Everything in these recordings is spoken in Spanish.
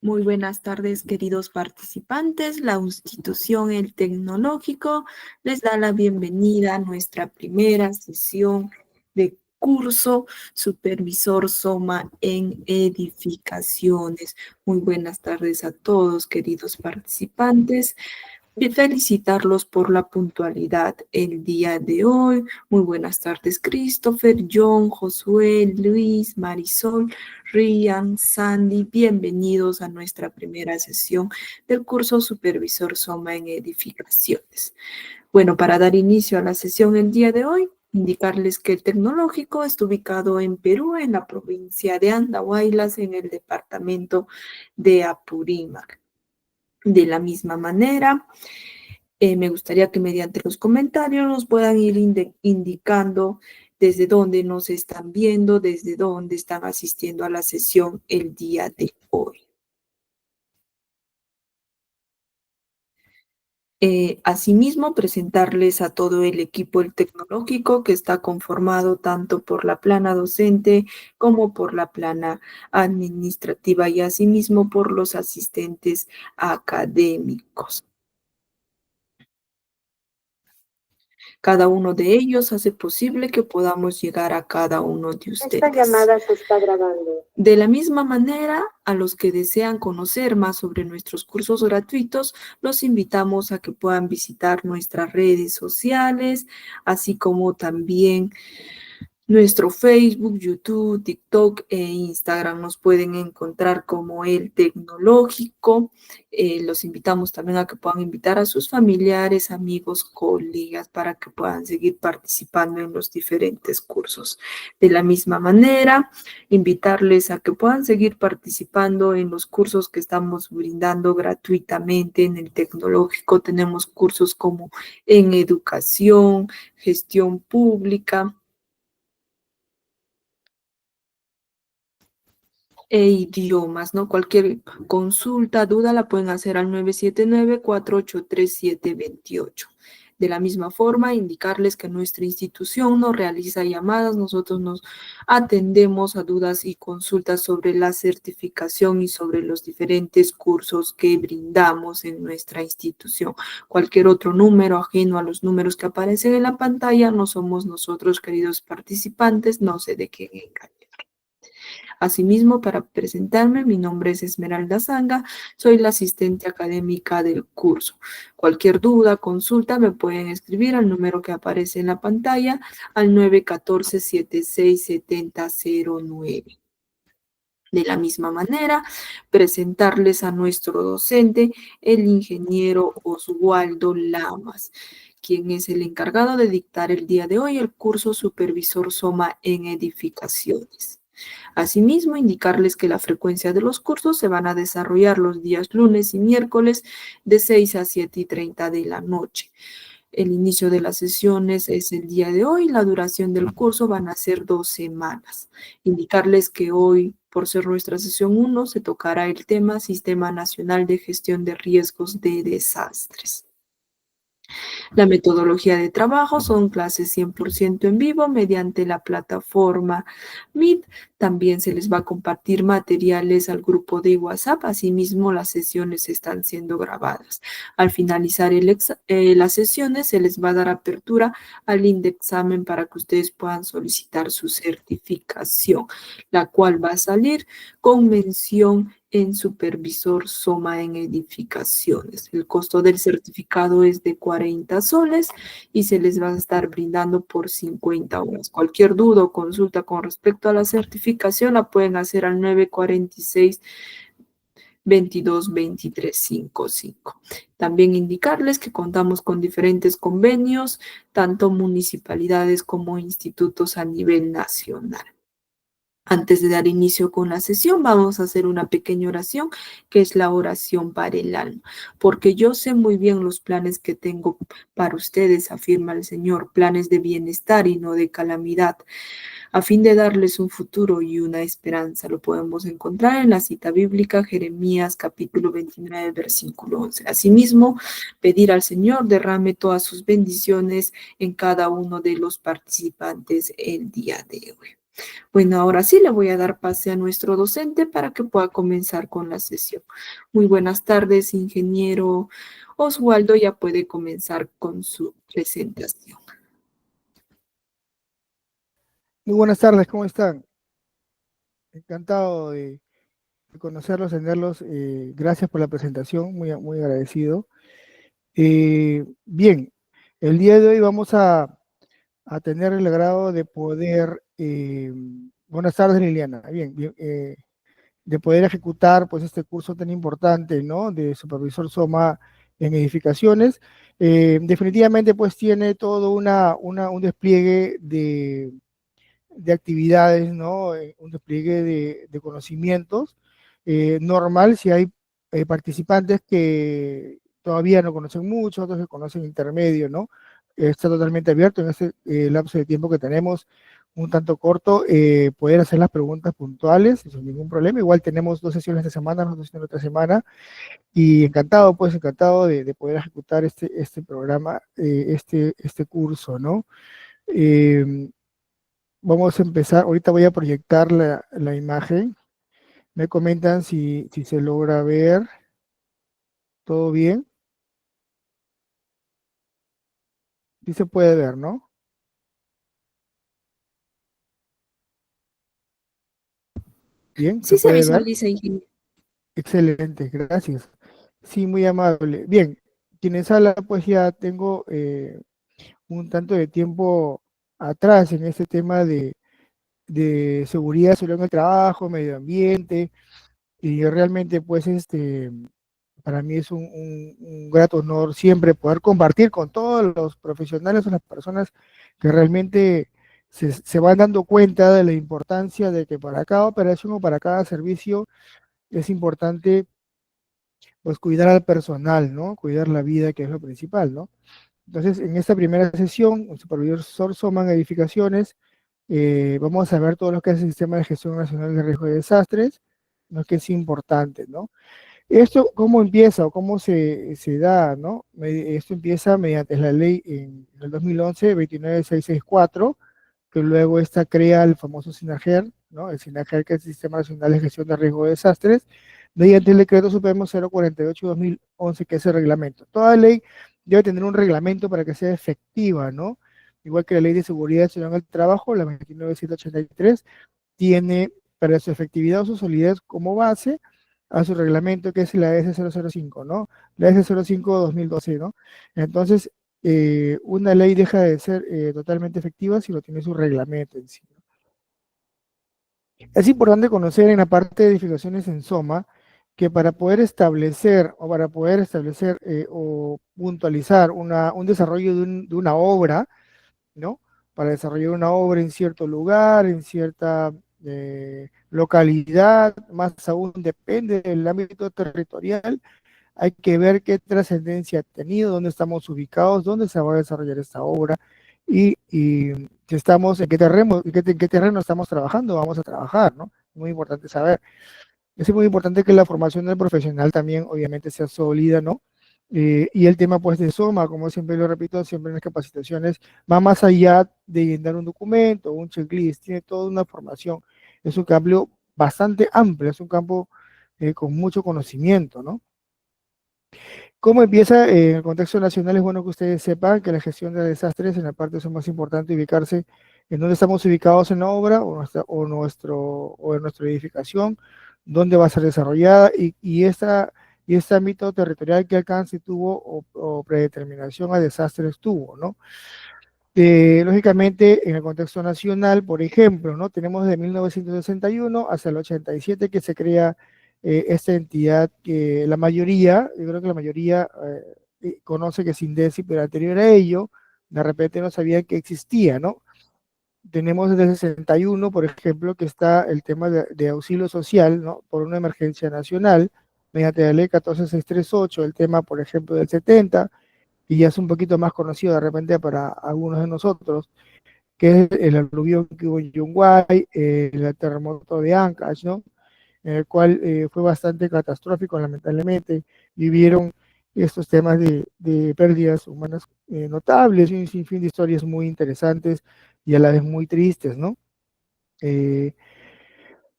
Muy buenas tardes, queridos participantes. La institución El Tecnológico les da la bienvenida a nuestra primera sesión de curso Supervisor SOMA en Edificaciones. Muy buenas tardes a todos, queridos participantes. Felicitarlos por la puntualidad el día de hoy. Muy buenas tardes, Christopher, John, Josué, Luis, Marisol, Ryan, Sandy. Bienvenidos a nuestra primera sesión del curso Supervisor SOMA en Edificaciones. Bueno, para dar inicio a la sesión el día de hoy, indicarles que el tecnológico está ubicado en Perú, en la provincia de Andahuaylas, en el departamento de Apurímac. De la misma manera, me gustaría que mediante los comentarios nos puedan ir indicando desde dónde nos están viendo, desde dónde están asistiendo a la sesión el día de hoy. Asimismo, presentarles a todo el equipo del tecnológico que está conformado tanto por la plana docente como por la plana administrativa y asimismo por los asistentes académicos. Cada uno de ellos hace posible que podamos llegar a cada uno de ustedes. Esta llamada se está grabando. De la misma manera, a los que desean conocer más sobre nuestros cursos gratuitos, los invitamos a que puedan visitar nuestras redes sociales, así como también nuestro Facebook, YouTube, TikTok e Instagram. Nos pueden encontrar como El Tecnológico. Los invitamos también a que puedan invitar a sus familiares, amigos, colegas para que puedan seguir participando en los diferentes cursos. De la misma manera, invitarles a que puedan seguir participando en los cursos que estamos brindando gratuitamente en el Tecnológico. Tenemos cursos como en educación, gestión pública, e idiomas, ¿no? Cualquier consulta, duda la pueden hacer al 979-483-728. De la misma forma, indicarles que nuestra institución no realiza llamadas, nosotros nos atendemos a dudas y consultas sobre la certificación y sobre los diferentes cursos que brindamos en nuestra institución. Cualquier otro número ajeno a los números que aparecen en la pantalla no somos nosotros, queridos participantes, no se dejen engañar. Asimismo, para presentarme, mi nombre es Esmeralda Zanga, soy la asistente académica del curso. Cualquier duda, consulta, me pueden escribir al número que aparece en la pantalla, al 914-767009. De la misma manera, presentarles a nuestro docente, el ingeniero Oswaldo Lamas, quien es el encargado de dictar el día de hoy el curso Supervisor SOMA en Edificaciones. Asimismo, indicarles que la frecuencia de los cursos se van a desarrollar los días lunes y miércoles de 6 a 7:30 de la noche. El inicio de las sesiones es el día de hoy, la duración del curso van a ser 2 semanas. Indicarles que hoy, por ser nuestra sesión 1, se tocará el tema Sistema Nacional de Gestión de Riesgos de Desastres. La metodología de trabajo son clases 100% en vivo mediante la plataforma Meet. También se les va a compartir materiales al grupo de WhatsApp. Asimismo, las sesiones están siendo grabadas. Al finalizar las sesiones, se les va a dar apertura al indexamen para que ustedes puedan solicitar su certificación, la cual va a salir con mención en Supervisor SOMA en Edificaciones. El costo del certificado es de 40 soles y se les va a estar brindando por 50 horas. Cualquier duda o consulta con respecto a la certificación la pueden hacer al 946 22 23 55. También indicarles que contamos con diferentes convenios, tanto municipalidades como institutos a nivel nacional. Antes de dar inicio con la sesión, vamos a hacer una pequeña oración, que es la oración para el alma. Porque yo sé muy bien los planes que tengo para ustedes, afirma el Señor, planes de bienestar y no de calamidad, a fin de darles un futuro y una esperanza. Lo podemos encontrar en la cita bíblica, Jeremías capítulo 29, versículo 11. Asimismo, pedir al Señor derrame todas sus bendiciones en cada uno de los participantes el día de hoy. Bueno, ahora sí le voy a dar pase a nuestro docente para que pueda comenzar con la sesión. Muy buenas tardes, ingeniero Oswaldo, ya puede comenzar con su presentación. Muy buenas tardes, ¿cómo están? Encantado de conocerlos, tenerlos. Gracias por la presentación, muy agradecido. Bien, el día de hoy vamos a tener el agrado de poder, buenas tardes Liliana, de poder ejecutar pues este curso tan importante, ¿no? De supervisor SOMA en edificaciones. Definitivamente pues tiene todo un despliegue de actividades, ¿no? Un despliegue de conocimientos. Normal si hay participantes que todavía no conocen mucho, otros que conocen intermedio, ¿no? Está totalmente abierto en este lapso de tiempo que tenemos, un tanto corto, poder hacer las preguntas puntuales sin ningún problema. Igual tenemos 2 sesiones de semana, nosotros sesiones otra semana, y encantado, pues encantado de poder ejecutar este programa, este curso, ¿no? Eh, Vamos a empezar, ahorita voy a proyectar la imagen. Me comentan si se logra ver. ¿Todo bien? Sí se puede ver, ¿no? Bien, ¿se Sí se puede ver? visualiza, ingeniero. Excelente, gracias. Sí, muy amable. Bien, quienes hablan, pues ya tengo un tanto de tiempo atrás en este tema de seguridad sobre el trabajo, medio ambiente, y realmente pues para mí es un grato honor siempre poder compartir con todos los profesionales o las personas que realmente se van dando cuenta de la importancia de que para cada operación o para cada servicio es importante pues cuidar al personal, ¿no? Cuidar la vida, que es lo principal, ¿no? Entonces, en esta primera sesión, el supervisor Soman Edificaciones, vamos a ver todo lo que es el Sistema de Gestión Nacional de Riesgo de Desastres, ¿no? Que es importante, ¿no? Esto, ¿cómo empieza o cómo se da, no? Esto empieza mediante la ley en el 2011, 29664, que luego esta crea el famoso SINAGER, ¿no? El SINAGER, que es el Sistema Nacional de Gestión de Riesgo de Desastres, mediante el Decreto Supremo 048-2011, que es el reglamento. Toda ley debe tener un reglamento para que sea efectiva, ¿no? Igual que la Ley de Seguridad Ciudadana del Trabajo, la 29183, tiene para su efectividad o su solidez como base a su reglamento, que es la S005, ¿no? La S05-2012, ¿no? Entonces, una ley deja de ser totalmente efectiva si no tiene su reglamento en sí. Es importante conocer en la parte de edificaciones en SOMA que para poder establecer o puntualizar un desarrollo de una obra, ¿no? Para desarrollar una obra en cierto lugar, en cierta localidad, más aún depende del ámbito territorial, hay que ver qué trascendencia ha tenido, dónde estamos ubicados, dónde se va a desarrollar esta obra y si estamos, en qué terreno estamos trabajando, vamos a trabajar, ¿no? Muy importante saber. Es muy importante que la formación del profesional también, obviamente, sea sólida, ¿no? Y el tema, pues, de SOMA, como siempre lo repito, siempre en las capacitaciones, va más allá de llenar un documento, un checklist, tiene toda una formación. Es un campo bastante amplio, es un campo con mucho conocimiento, ¿no? ¿Cómo empieza en el contexto nacional? Es bueno que ustedes sepan que la gestión de desastres en la parte es más importante ubicarse en dónde estamos ubicados en la obra o en nuestra edificación, dónde va a ser desarrollada y este ámbito territorial que alcance tuvo o predeterminación a desastres tuvo, ¿no? Lógicamente, en el contexto nacional, por ejemplo, ¿no? Tenemos desde 1961 hasta el 87 que se crea esta entidad que la mayoría, yo creo que la mayoría conoce que es INDECI, pero anterior a ello, de repente no sabían que existía, ¿no? Tenemos desde el 61, por ejemplo, que está el tema de auxilio social, ¿no? Por una emergencia nacional, mediante la ley 14638, el tema, por ejemplo, del 70, y ya es un poquito más conocido de repente para algunos de nosotros, que es el aluvión que hubo en Yungay, el terremoto de Ancash, ¿no? En el cual fue bastante catastrófico, lamentablemente, vivieron estos temas de pérdidas humanas notables y un sinfín de historias muy interesantes y a la vez muy tristes, ¿no? Eh,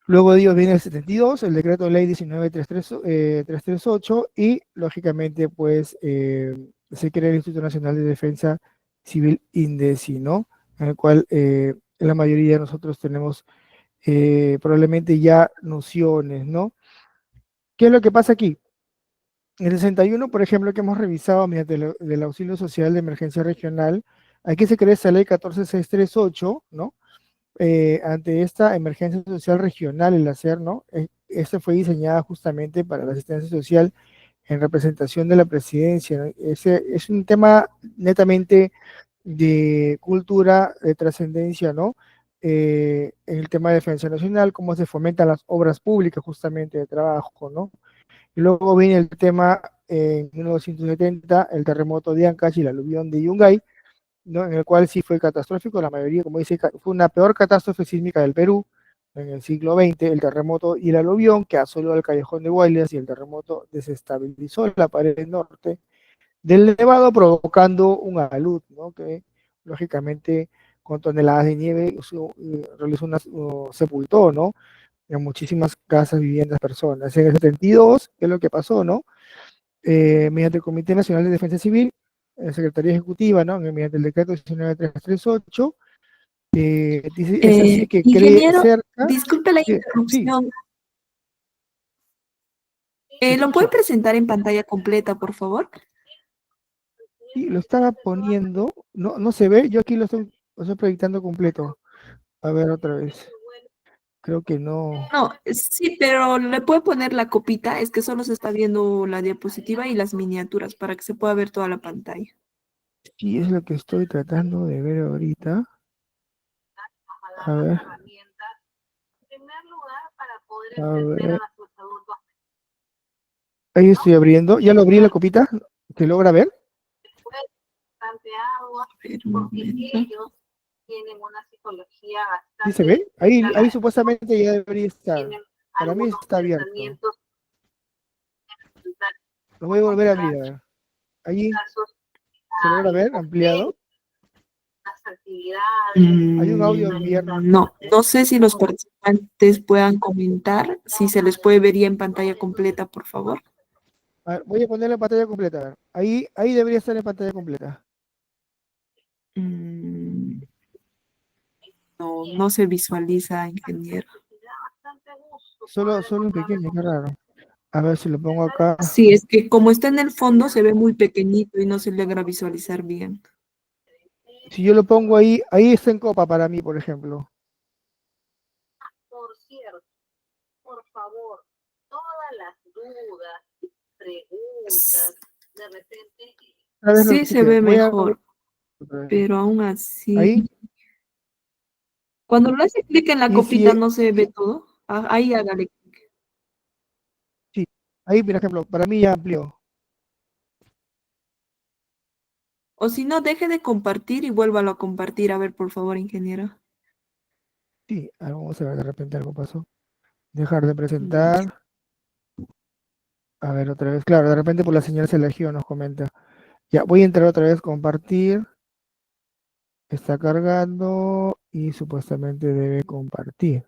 Luego de ellos viene el 72, el decreto de ley 19.338 y lógicamente pues se crea el Instituto Nacional de Defensa Civil INDECI, ¿no? En el cual la mayoría de nosotros tenemos probablemente ya nociones, ¿no? ¿Qué es lo que pasa aquí? En el 61, por ejemplo, que hemos revisado mediante el auxilio social de emergencia regional, aquí se crea esta ley 14638, ¿no? Ante esta emergencia social regional, el hacer, ¿no? Esta fue diseñada justamente para la asistencia social en representación de la presidencia, ¿no? Ese es un tema netamente de cultura, de trascendencia, ¿no? En el tema de defensa nacional, cómo se fomentan las obras públicas justamente de trabajo, ¿no? Y luego viene el tema en 1970, el terremoto de Ancash y el aluvión de Yungay, ¿no? En el cual sí fue catastrófico, la mayoría, como dice, fue una peor catástrofe sísmica del Perú en el siglo XX, el terremoto y el aluvión que asoló el Callejón de Guaylas y el terremoto desestabilizó la pared norte del Nevado, provocando un alud, ¿no? Que lógicamente con toneladas de nieve realizó sepultó, ¿no? En muchísimas casas, viviendas, personas. En el 72, ¿qué es lo que pasó, no? Mediante el Comité Nacional de Defensa Civil, Secretaría Ejecutiva, ¿no? Mediante el decreto 19338, es así que cree Ingeniero, cerca, disculpe la sí, interrupción. te ¿Lo puede escucho, presentar en pantalla completa, por favor? sí, lo estaba poniendo, no, no se ve, yo aquí lo estoy proyectando completo, a ver otra vez, creo que no, No, sí, pero le puede poner la copita, es que solo se está viendo la diapositiva y las miniaturas para que se pueda ver toda la pantalla. sí, es lo que estoy tratando de ver ahorita, a ver, a ver, ahí estoy abriendo, ya lo abrí la copita, ¿se logra ver? Espera un momento. ¿Sí se ve? Ahí supuestamente ya debería estar, para mí está abierto, lo voy a volver a abrir, a ver, ahí se logra ver, ampliado, hay un audio abierto, No, no sé si los participantes puedan comentar, si se les puede ver ya en pantalla completa, por favor. a ver, voy a poner la pantalla completa, a ver, ahí debería estar en pantalla completa. Mm, no, no se visualiza, ingeniero. Solo en pequeño, qué raro. A ver si lo pongo acá. Sí, es que como está en el fondo se ve muy pequeñito y no se logra visualizar bien. Si yo lo pongo ahí está en copa para mí, por ejemplo. Otra vez lo Sí se repite. ve Voy a abrir mejor, otra vez. pero aún así, Ahí, cuando le hace clic en la y copita si, no se ve todo. Ah, ahí hágale. sí, ahí, por ejemplo, para mí ya amplió. O si no, deje de compartir y vuélvalo a compartir. A ver, por favor, ingeniero. Sí, vamos a ver, de repente algo pasó. Dejar de Ya. presentar. A ver, otra vez. Claro, de repente por la señal se eligió, nos comenta. Ya, voy a entrar otra vez, compartir. Está cargando y supuestamente debe compartir.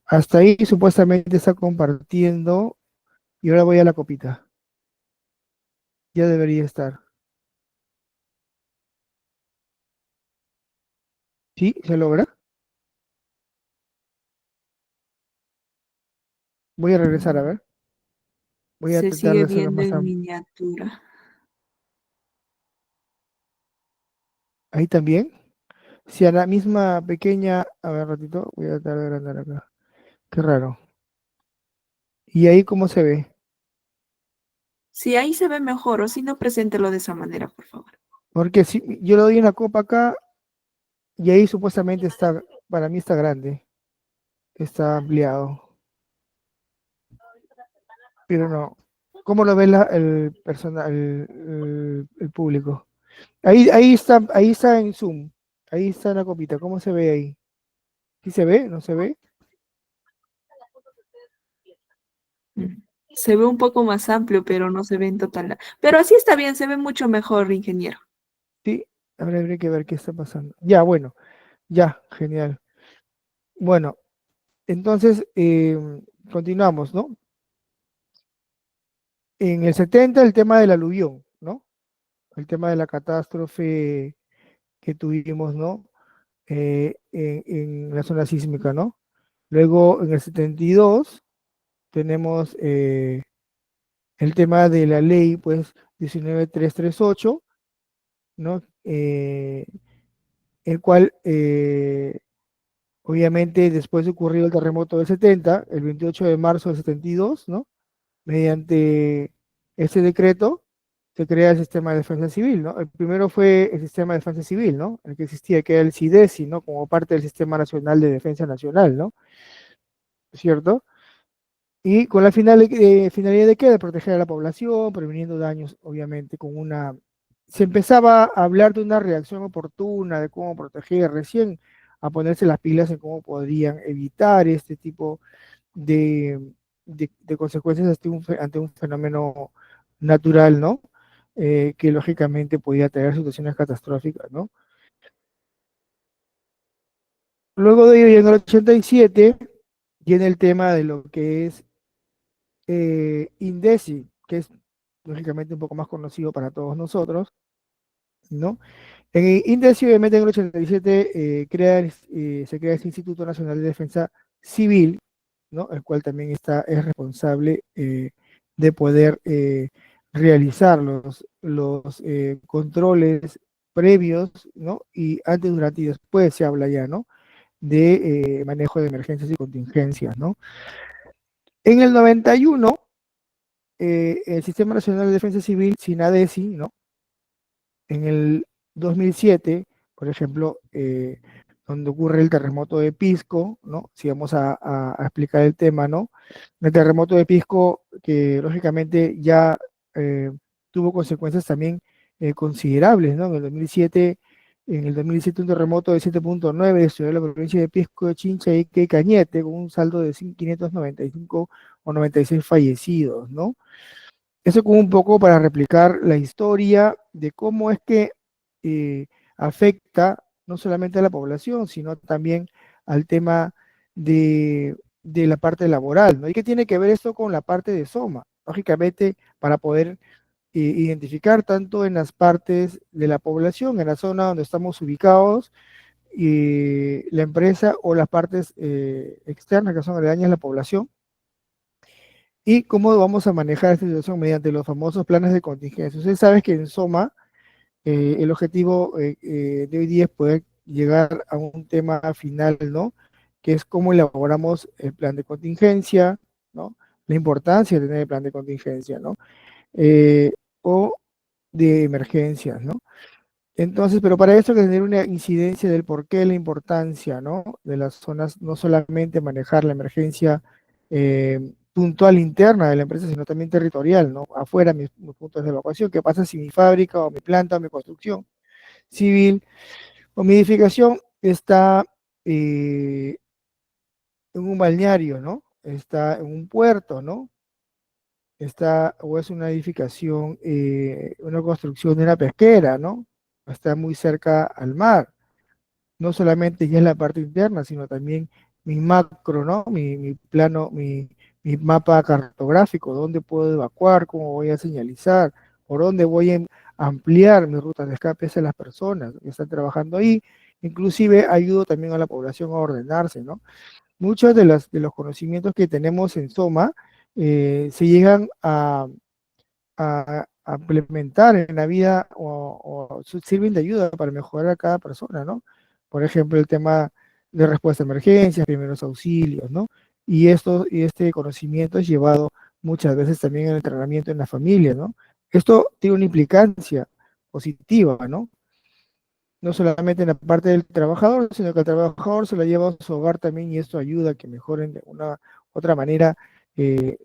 Hasta ahí supuestamente está compartiendo y ahora voy a la copita. Ya debería estar. ¿Sí? ¿Se logra? Voy a regresar a ver. Voy a Se tratar sigue de hacerlo viendo más en amplio. miniatura. Ahí también. Si a la misma pequeña. A ver, ratito. Voy a tratar de agrandar acá. Qué raro. ¿Y ahí cómo se ve? Si ahí se ve mejor, o si no, preséntelo de esa manera, por favor. Porque si yo le doy una copa acá y ahí supuestamente está. Para mí está grande. Está ampliado. Pero no. ¿Cómo lo ve el personal, el público? Ahí está en Zoom. Ahí está la copita. ¿Cómo se ve ahí? ¿Sí se ve? ¿No se ve? Mm. Se ve un poco más amplio, pero no se ve en total. Pero así está bien, se ve mucho mejor, ingeniero. Sí. Habría que ver qué está pasando. Ya, bueno. Ya, genial. Bueno, entonces continuamos, ¿no? En el 70 el tema del aluvión, ¿no? El tema de la catástrofe que tuvimos, ¿no? En la zona sísmica, ¿no? Luego en el 72 tenemos el tema de la ley, pues, 19338, ¿no? El cual, obviamente, después de ocurrido el terremoto del 70, el 28 de marzo del 72, ¿no? Mediante este decreto se crea el sistema de defensa civil, ¿no? El primero fue el sistema de defensa civil, ¿no? El que existía, que era el SIDESI, ¿no? Como parte del Sistema Nacional de Defensa Nacional, ¿no? ¿Cierto? Y con la finalidad de qué? De proteger a la población, previniendo daños, obviamente, con una... Se empezaba a hablar de una reacción oportuna, de cómo proteger, recién a ponerse las pilas en cómo podrían evitar este tipo de, de consecuencias ante un fenómeno natural, ¿no? Que lógicamente podía traer situaciones catastróficas, ¿no? Luego de ello, y en el 87, viene el tema de lo que es INDECI, que es lógicamente un poco más conocido para todos nosotros, ¿no? En INDECI, obviamente, en el 87 se crea este Instituto Nacional de Defensa Civil, ¿no? El cual también es responsable de poder realizar los controles previos, ¿no? Y antes, durante y después se habla ya, ¿no? De manejo de emergencias y contingencias, ¿no? En el 91, el Sistema Nacional de Defensa Civil, SINADECI, ¿no? En el 2007, por ejemplo, donde ocurre el terremoto de Pisco, ¿no? Si vamos a explicar el tema, ¿no? El terremoto de Pisco, que lógicamente ya eh, tuvo consecuencias también considerables, ¿no? En el 2007 un terremoto de 7.9 destruyó la provincia de Pisco, Chincha y Cañete, con un saldo de 595 o 96 fallecidos, ¿no? Eso como un poco para replicar la historia de cómo es que eh, afecta no solamente a la población, sino también al tema de la parte laboral, ¿no? ¿Y qué tiene que ver esto con la parte de Soma? Lógicamente, para poder identificar tanto en las partes de la población, en la zona donde estamos ubicados, la empresa o las partes externas que son aledañas a la población, y cómo vamos a manejar esta situación mediante los famosos planes de contingencia. Usted sabe que en Soma el objetivo de hoy día es poder llegar a un tema final, ¿no? Que es cómo elaboramos el plan de contingencia, ¿no? La importancia de tener el plan de contingencia, ¿no? Eh, o de emergencias, ¿no? Entonces, pero para eso hay que tener una incidencia del por qué la importancia, ¿no? De las zonas, no solamente manejar la emergencia puntual interna de la empresa, sino también territorial, ¿no? Afuera, mis puntos de evacuación, qué pasa si mi fábrica o mi planta o mi construcción civil o mi edificación está en un balneario, ¿no? Está en un puerto, ¿no? Está, o es una edificación, una construcción de una pesquera, ¿no? Está muy cerca al mar. No solamente ya es la parte interna, sino también mi macro, ¿no? Mi plano, mi mapa cartográfico, dónde puedo evacuar, cómo voy a señalizar, por dónde voy a ampliar mis rutas de escape hacia las personas que están trabajando ahí. Inclusive ayudo también a la población a ordenarse, ¿no? Muchos de los conocimientos que tenemos en Soma se llegan a implementar en la vida o sirven de ayuda para mejorar a cada persona, ¿no? Por ejemplo, el tema de respuesta a emergencias, primeros auxilios, ¿no? Y este conocimiento es llevado muchas veces también en el entrenamiento en la familia, ¿no? Esto tiene una implicancia positiva, ¿no? No solamente en la parte del trabajador, sino que el trabajador se la lleva a su hogar también y esto ayuda a que mejoren de una otra manera,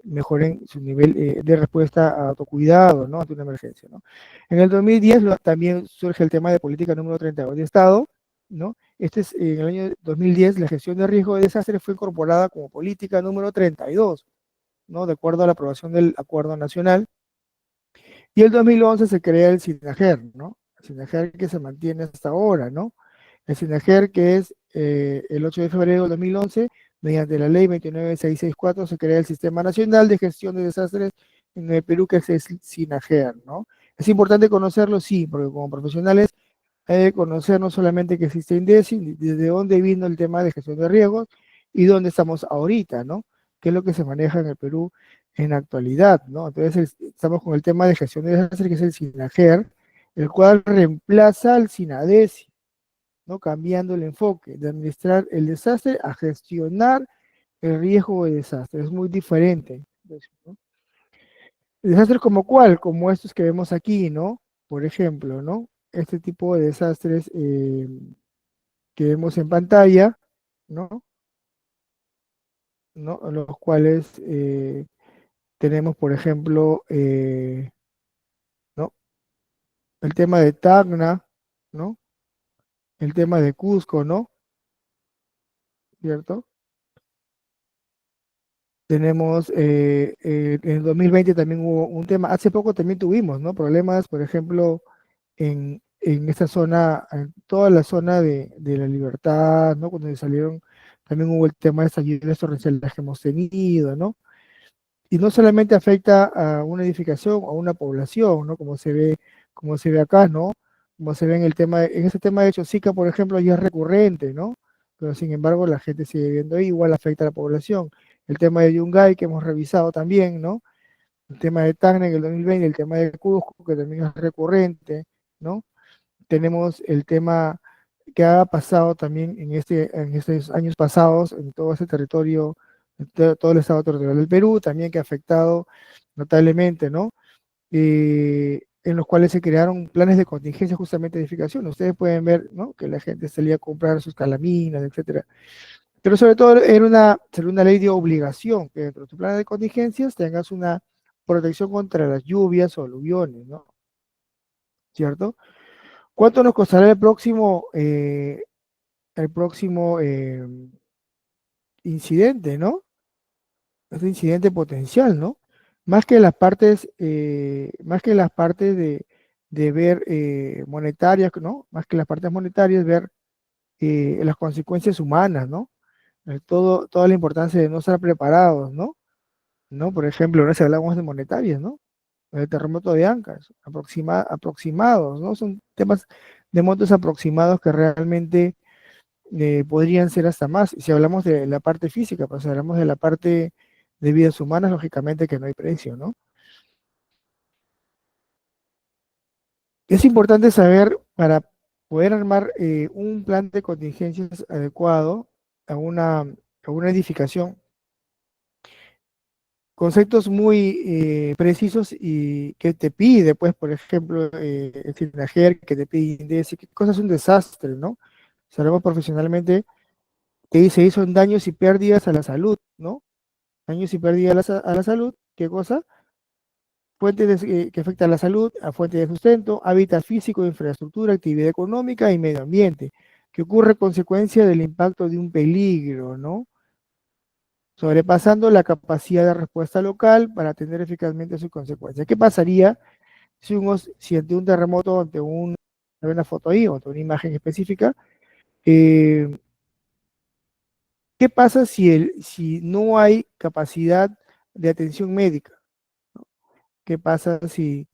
mejoren su nivel de respuesta a autocuidado, ¿no? Ante una emergencia, ¿no? En el 2010 también surge el tema de política número 32 de Estado, ¿no? En el año 2010 la gestión de riesgo de desastre fue incorporada como política número 32, ¿no? De acuerdo a la aprobación del Acuerdo Nacional. Y el 2011 se crea el SINAGER, ¿no? El SINAGER que se mantiene hasta ahora, ¿no? El SINAGER que es el 8 de febrero de 2011, mediante la ley 29664, se crea el Sistema Nacional de Gestión de Desastres en el Perú, que es el SINAGER, ¿no? Es importante conocerlo, sí, porque como profesionales hay que conocer no solamente que existe INDECI, desde dónde vino el tema de gestión de riesgos y dónde estamos ahorita, ¿no? ¿Qué es lo que se maneja en el Perú en la actualidad, ¿no? Entonces estamos con el tema de gestión de desastres, que es el SINAGER, el cual reemplaza al SINADECI, ¿no? Cambiando el enfoque de administrar el desastre a gestionar el riesgo de desastre. Es muy diferente, ¿no? Desastres como cuál, como estos que vemos aquí, ¿no? Por ejemplo, ¿no? Este tipo de desastres que vemos en pantalla, ¿no? ¿No? Los cuales tenemos, por ejemplo, ¿no? El tema de Tacna, ¿no? El tema de Cusco, ¿no? ¿Cierto? Tenemos, en el 2020 también hubo un tema, hace poco también tuvimos, ¿no? Problemas, por ejemplo, en esta zona, en toda la zona de la Libertad, ¿no? Cuando salieron, también hubo el tema de estas lluvias torrenciales que hemos tenido, ¿no? Y no solamente afecta a una edificación o a una población, ¿no? Como se ve acá, ¿no? Como se ve en el tema, en ese tema de Chosica, por ejemplo, ya es recurrente, ¿no? Pero sin embargo, la gente sigue viendo ahí, igual afecta a la población. El tema de Yungay, que hemos revisado también, ¿no? El tema de Tacna en el 2020, el tema de Cusco, que también es recurrente, ¿no? Tenemos el tema que ha pasado también en estos años pasados en todo ese territorio, en todo el estado territorial del Perú, también que ha afectado notablemente, ¿no? En los cuales se crearon planes de contingencia justamente de edificación. Ustedes pueden ver, ¿no? Que la gente salía a comprar sus calaminas, etcétera. Pero sobre todo sería una ley de obligación, que dentro de tu plan de contingencias tengas una protección contra las lluvias o aluviones, ¿no? ¿Cierto? ¿Cuánto nos costará el próximo incidente, ¿no? Este incidente potencial, ¿no? Más que las partes de ver monetarias, ¿no? Más que las partes monetarias, ver las consecuencias humanas, ¿no? Toda la importancia de no estar preparados, ¿no? ¿No? Por ejemplo, no si hablamos de monetarias, ¿no? El terremoto de Ancash, aproximados, ¿no? Son temas de montos aproximados que realmente podrían ser hasta más. Si hablamos de la parte física, pues si hablamos de la parte de vidas humanas, lógicamente que no hay precio, ¿no? Es importante saber para poder armar un plan de contingencias adecuado a una edificación, conceptos muy precisos y que te pide, pues, por ejemplo, el SINAGER, que te pide INDECI, qué cosa es un desastre, ¿no? Si hablamos profesionalmente, que se hizo en daños y pérdidas a la salud, ¿no? Daños y pérdidas a la salud, ¿qué cosa? Que afectan a la salud, a fuentes de sustento, hábitat físico, infraestructura, actividad económica y medio ambiente, que ocurre a consecuencia del impacto de un peligro, ¿no? Sobrepasando la capacidad de respuesta local para atender eficazmente sus consecuencias. ¿Qué pasaría si ante un terremoto, hay una foto ahí, o ante una imagen específica, eh, qué pasa si no hay capacidad de atención médica? ¿Qué pasa si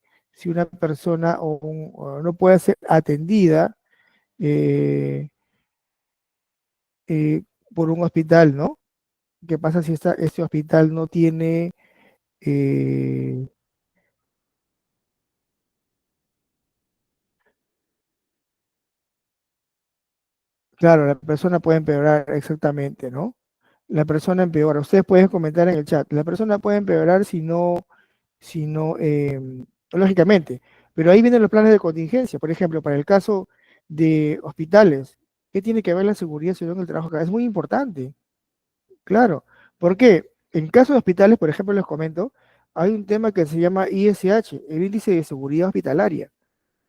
una persona o no puede ser atendida eh, eh, por un hospital, ¿no? ¿Qué pasa si este hospital no tiene, eh, claro, la persona puede empeorar exactamente, ¿no? La persona empeora. Ustedes pueden comentar en el chat. La persona puede empeorar si no, lógicamente. Pero ahí vienen los planes de contingencia. Por ejemplo, para el caso de hospitales, ¿qué tiene que ver la seguridad ciudadana en el trabajo acá? Es muy importante. Claro, porque en caso de hospitales, por ejemplo, les comento, hay un tema que se llama ISH, el índice de seguridad hospitalaria.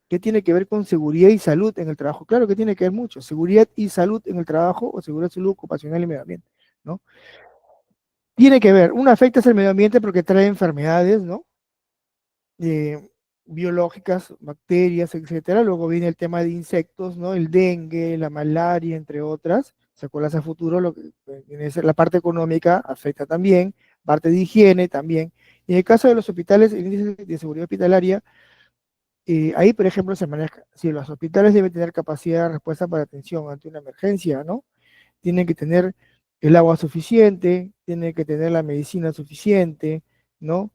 ¿Qué tiene que ver con seguridad y salud en el trabajo? Claro que tiene que ver mucho, seguridad y salud en el trabajo o seguridad, salud ocupacional y medio ambiente, ¿no? Tiene que ver, una afecta al medio ambiente porque trae enfermedades, ¿no? Eh, biológicas, bacterias, etcétera. Luego viene el tema de insectos, ¿no? El dengue, la malaria, entre otras. secuelas a futuro, lo que viene a ser la parte económica afecta también, parte de higiene también. Y en el caso de los hospitales, el índice de seguridad hospitalaria, ahí, por ejemplo, se maneja, si los hospitales deben tener capacidad de respuesta para atención ante una emergencia, ¿no? Tienen que tener el agua suficiente, tienen que tener la medicina suficiente, ¿no?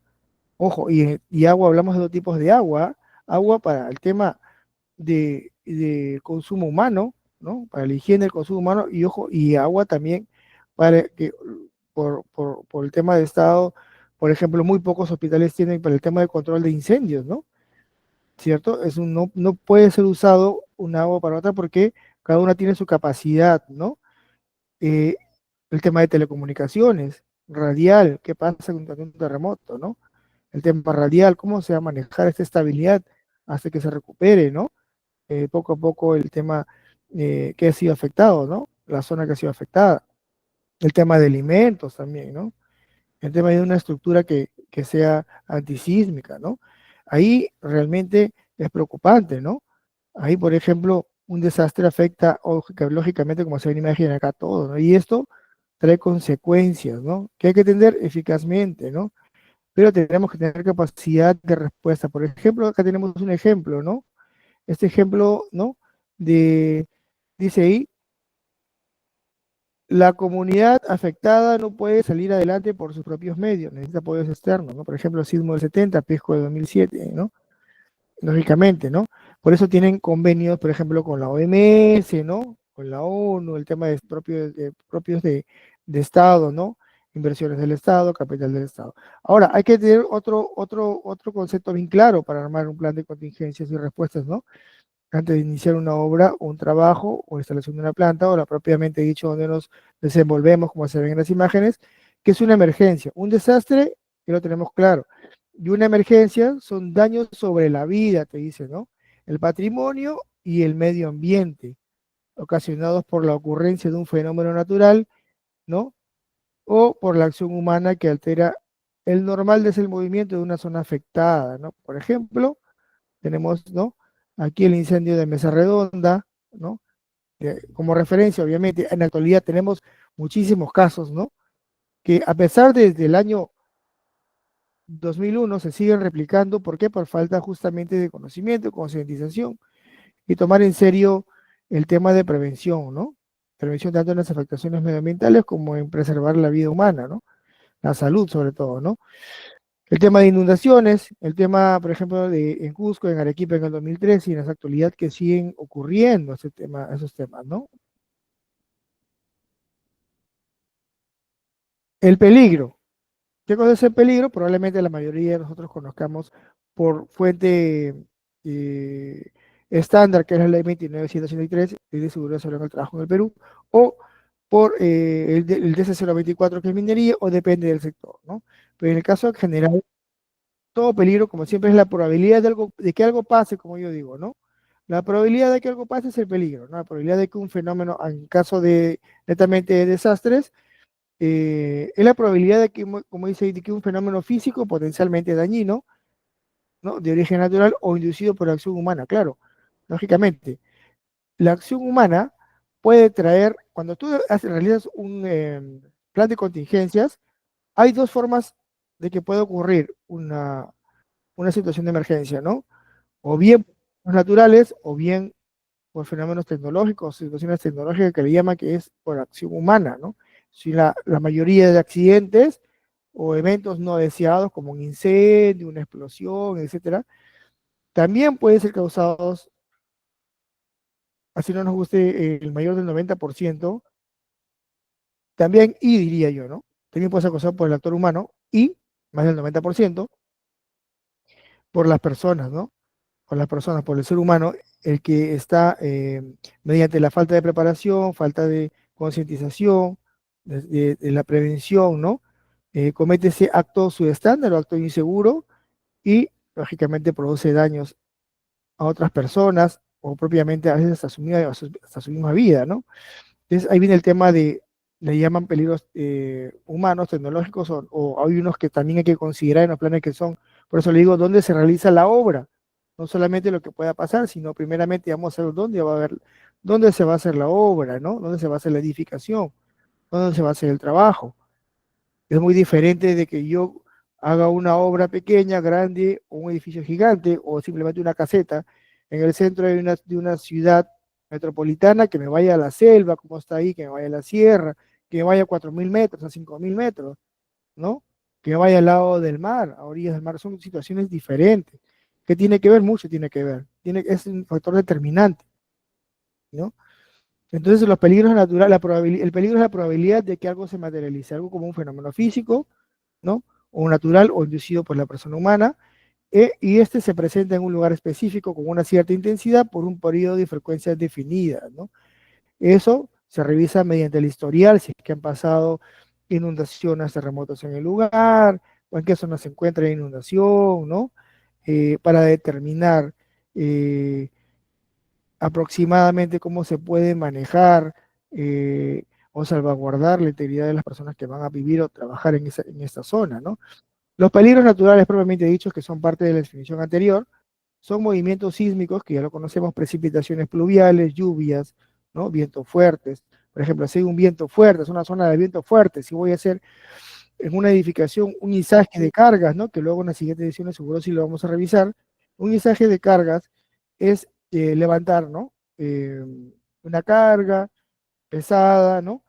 Ojo, y agua, hablamos de dos tipos de agua, agua para el tema de consumo humano, ¿no? Para la higiene del consumo humano, y ojo, y agua también para que, por el tema de estado, por ejemplo, muy pocos hospitales tienen para el tema de control de incendios, ¿no? ¿Cierto? No, no puede ser usado un agua para otra porque cada una tiene su capacidad, ¿no? Eh, el tema de telecomunicaciones, radial, ¿qué pasa con un terremoto, ¿no? El tema radial, cómo se va a manejar esta estabilidad hasta que se recupere, ¿no? Poco a poco el tema que ha sido afectado, ¿no? La zona que ha sido afectada. El tema de alimentos también, ¿no? El tema de una estructura que sea antisísmica, ¿no? Ahí realmente es preocupante, ¿no? Ahí, por ejemplo, un desastre afecta lógicamente, como se ven imaginar acá, todo, ¿no? Y esto trae consecuencias, ¿no? Que hay que atender eficazmente, ¿no? Pero tenemos que tener capacidad de respuesta. Por ejemplo, acá tenemos un ejemplo, ¿no? Este ejemplo, ¿no? Dice ahí, la comunidad afectada no puede salir adelante por sus propios medios, necesita apoyos externos, ¿no? Por ejemplo, el sismo del 70, Pisco de 2007, ¿no? Lógicamente, ¿no? Por eso tienen convenios, por ejemplo, con la OMS, ¿no? Con la ONU, el tema propios de Estado, ¿no? Inversiones del Estado, capital del Estado. Ahora, hay que tener otro concepto bien claro para armar un plan de contingencias y respuestas, ¿no? Antes de iniciar una obra, un trabajo o instalación de una planta, o la propiamente dicho, donde nos desenvolvemos, como se ven en las imágenes, que es una emergencia. Un desastre, que lo tenemos claro. Y una emergencia son daños sobre la vida, te dice, ¿no? El patrimonio y el medio ambiente, ocasionados por la ocurrencia de un fenómeno natural, ¿no? O por la acción humana que altera el normal desenvolvimiento de una zona afectada, ¿no? Por ejemplo, tenemos, ¿no? Aquí el incendio de Mesa Redonda, ¿no? Como referencia, obviamente, en la actualidad tenemos muchísimos casos, ¿no? Que a pesar de desde el año 2001 se siguen replicando, ¿por qué? Por falta justamente de conocimiento, concientización y tomar en serio el tema de prevención, ¿no? Prevención tanto en las afectaciones medioambientales como en preservar la vida humana, ¿no? La salud sobre todo, ¿no? El tema de inundaciones, el tema, por ejemplo, en Cusco, en Arequipa en el 2013 y en la actualidad que siguen ocurriendo esos temas, ¿no? El peligro. ¿Qué cosa es el peligro? Probablemente la mayoría de nosotros conozcamos por fuente eh, estándar, que es la ley 29.183, Ley de Seguridad Social en el Trabajo en el Perú, o por el DC-024, que es minería, o depende del sector, ¿no? Pero en el caso general, todo peligro, como siempre, es la probabilidad de que algo pase, como yo digo, ¿no? La probabilidad de que algo pase es el peligro, ¿no? La probabilidad de que un fenómeno, en caso de netamente de desastres, es la probabilidad de que, como dice, de que un fenómeno físico potencialmente dañino, ¿no? De origen natural o inducido por acción humana, claro, lógicamente. La acción humana puede traer, cuando tú realizas un plan de contingencias, hay dos formas de que puede ocurrir una situación de emergencia, ¿no? O bien por naturales, o bien por fenómenos tecnológicos, situaciones tecnológicas que le llaman que es por acción humana, ¿no? Si la mayoría de accidentes o eventos no deseados como un incendio, una explosión, etcétera, también pueden ser causados, así no nos guste el mayor del 90%, también, y diría yo, ¿no? También puede ser causado por el actor humano y más del 90% por las personas, ¿no? Por las personas, por el ser humano, el que está mediante la falta de preparación, falta de concientización, de la prevención, ¿no? Comete ese acto subestándar o acto inseguro y lógicamente produce daños a otras personas o propiamente a veces hasta su misma vida, ¿no? Entonces ahí viene el tema le llaman peligros humanos, tecnológicos, o hay unos que también hay que considerar en los planes que son, por eso le digo, ¿dónde se realiza la obra? no solamente lo que pueda pasar, sino primeramente vamos a ver dónde se va a hacer la obra, ¿no? Dónde se va a hacer la edificación, dónde se va a hacer el trabajo. Es muy diferente de que yo haga una obra pequeña, grande, o un edificio gigante, o simplemente una caseta en el centro de una ciudad metropolitana, que me vaya a la selva, como está ahí, que me vaya a la sierra, que me vaya a 4.000 metros, a 5.000 metros, ¿no? Que me vaya al lado del mar, a orillas del mar. Son situaciones diferentes. ¿Qué tiene que ver? Mucho tiene que ver. Es un factor determinante, ¿no? Entonces, los peligros naturales, el peligro es la probabilidad de que algo se materialice, algo como un fenómeno físico, ¿no? O natural o inducido por la persona humana, y este se presenta en un lugar específico con una cierta intensidad por un periodo y frecuencias definidas, ¿no? Eso se revisa mediante el historial, si es que han pasado inundaciones, terremotos en el lugar, o en qué zona se encuentra la inundación, ¿no? Para determinar aproximadamente cómo se puede manejar o salvaguardar la integridad de las personas que van a vivir o trabajar en esta zona, ¿no? Los peligros naturales propiamente dichos, que son parte de la definición anterior, son movimientos sísmicos, que ya lo conocemos, precipitaciones pluviales, lluvias, ¿no? Vientos fuertes. Por ejemplo, si hay un viento fuerte, es una zona de viento fuerte, si voy a hacer en una edificación un izaje de cargas, ¿no? Que luego en las siguientes ediciones seguro sí lo vamos a revisar. Un izaje de cargas es levantar, ¿no? Una carga pesada, ¿no?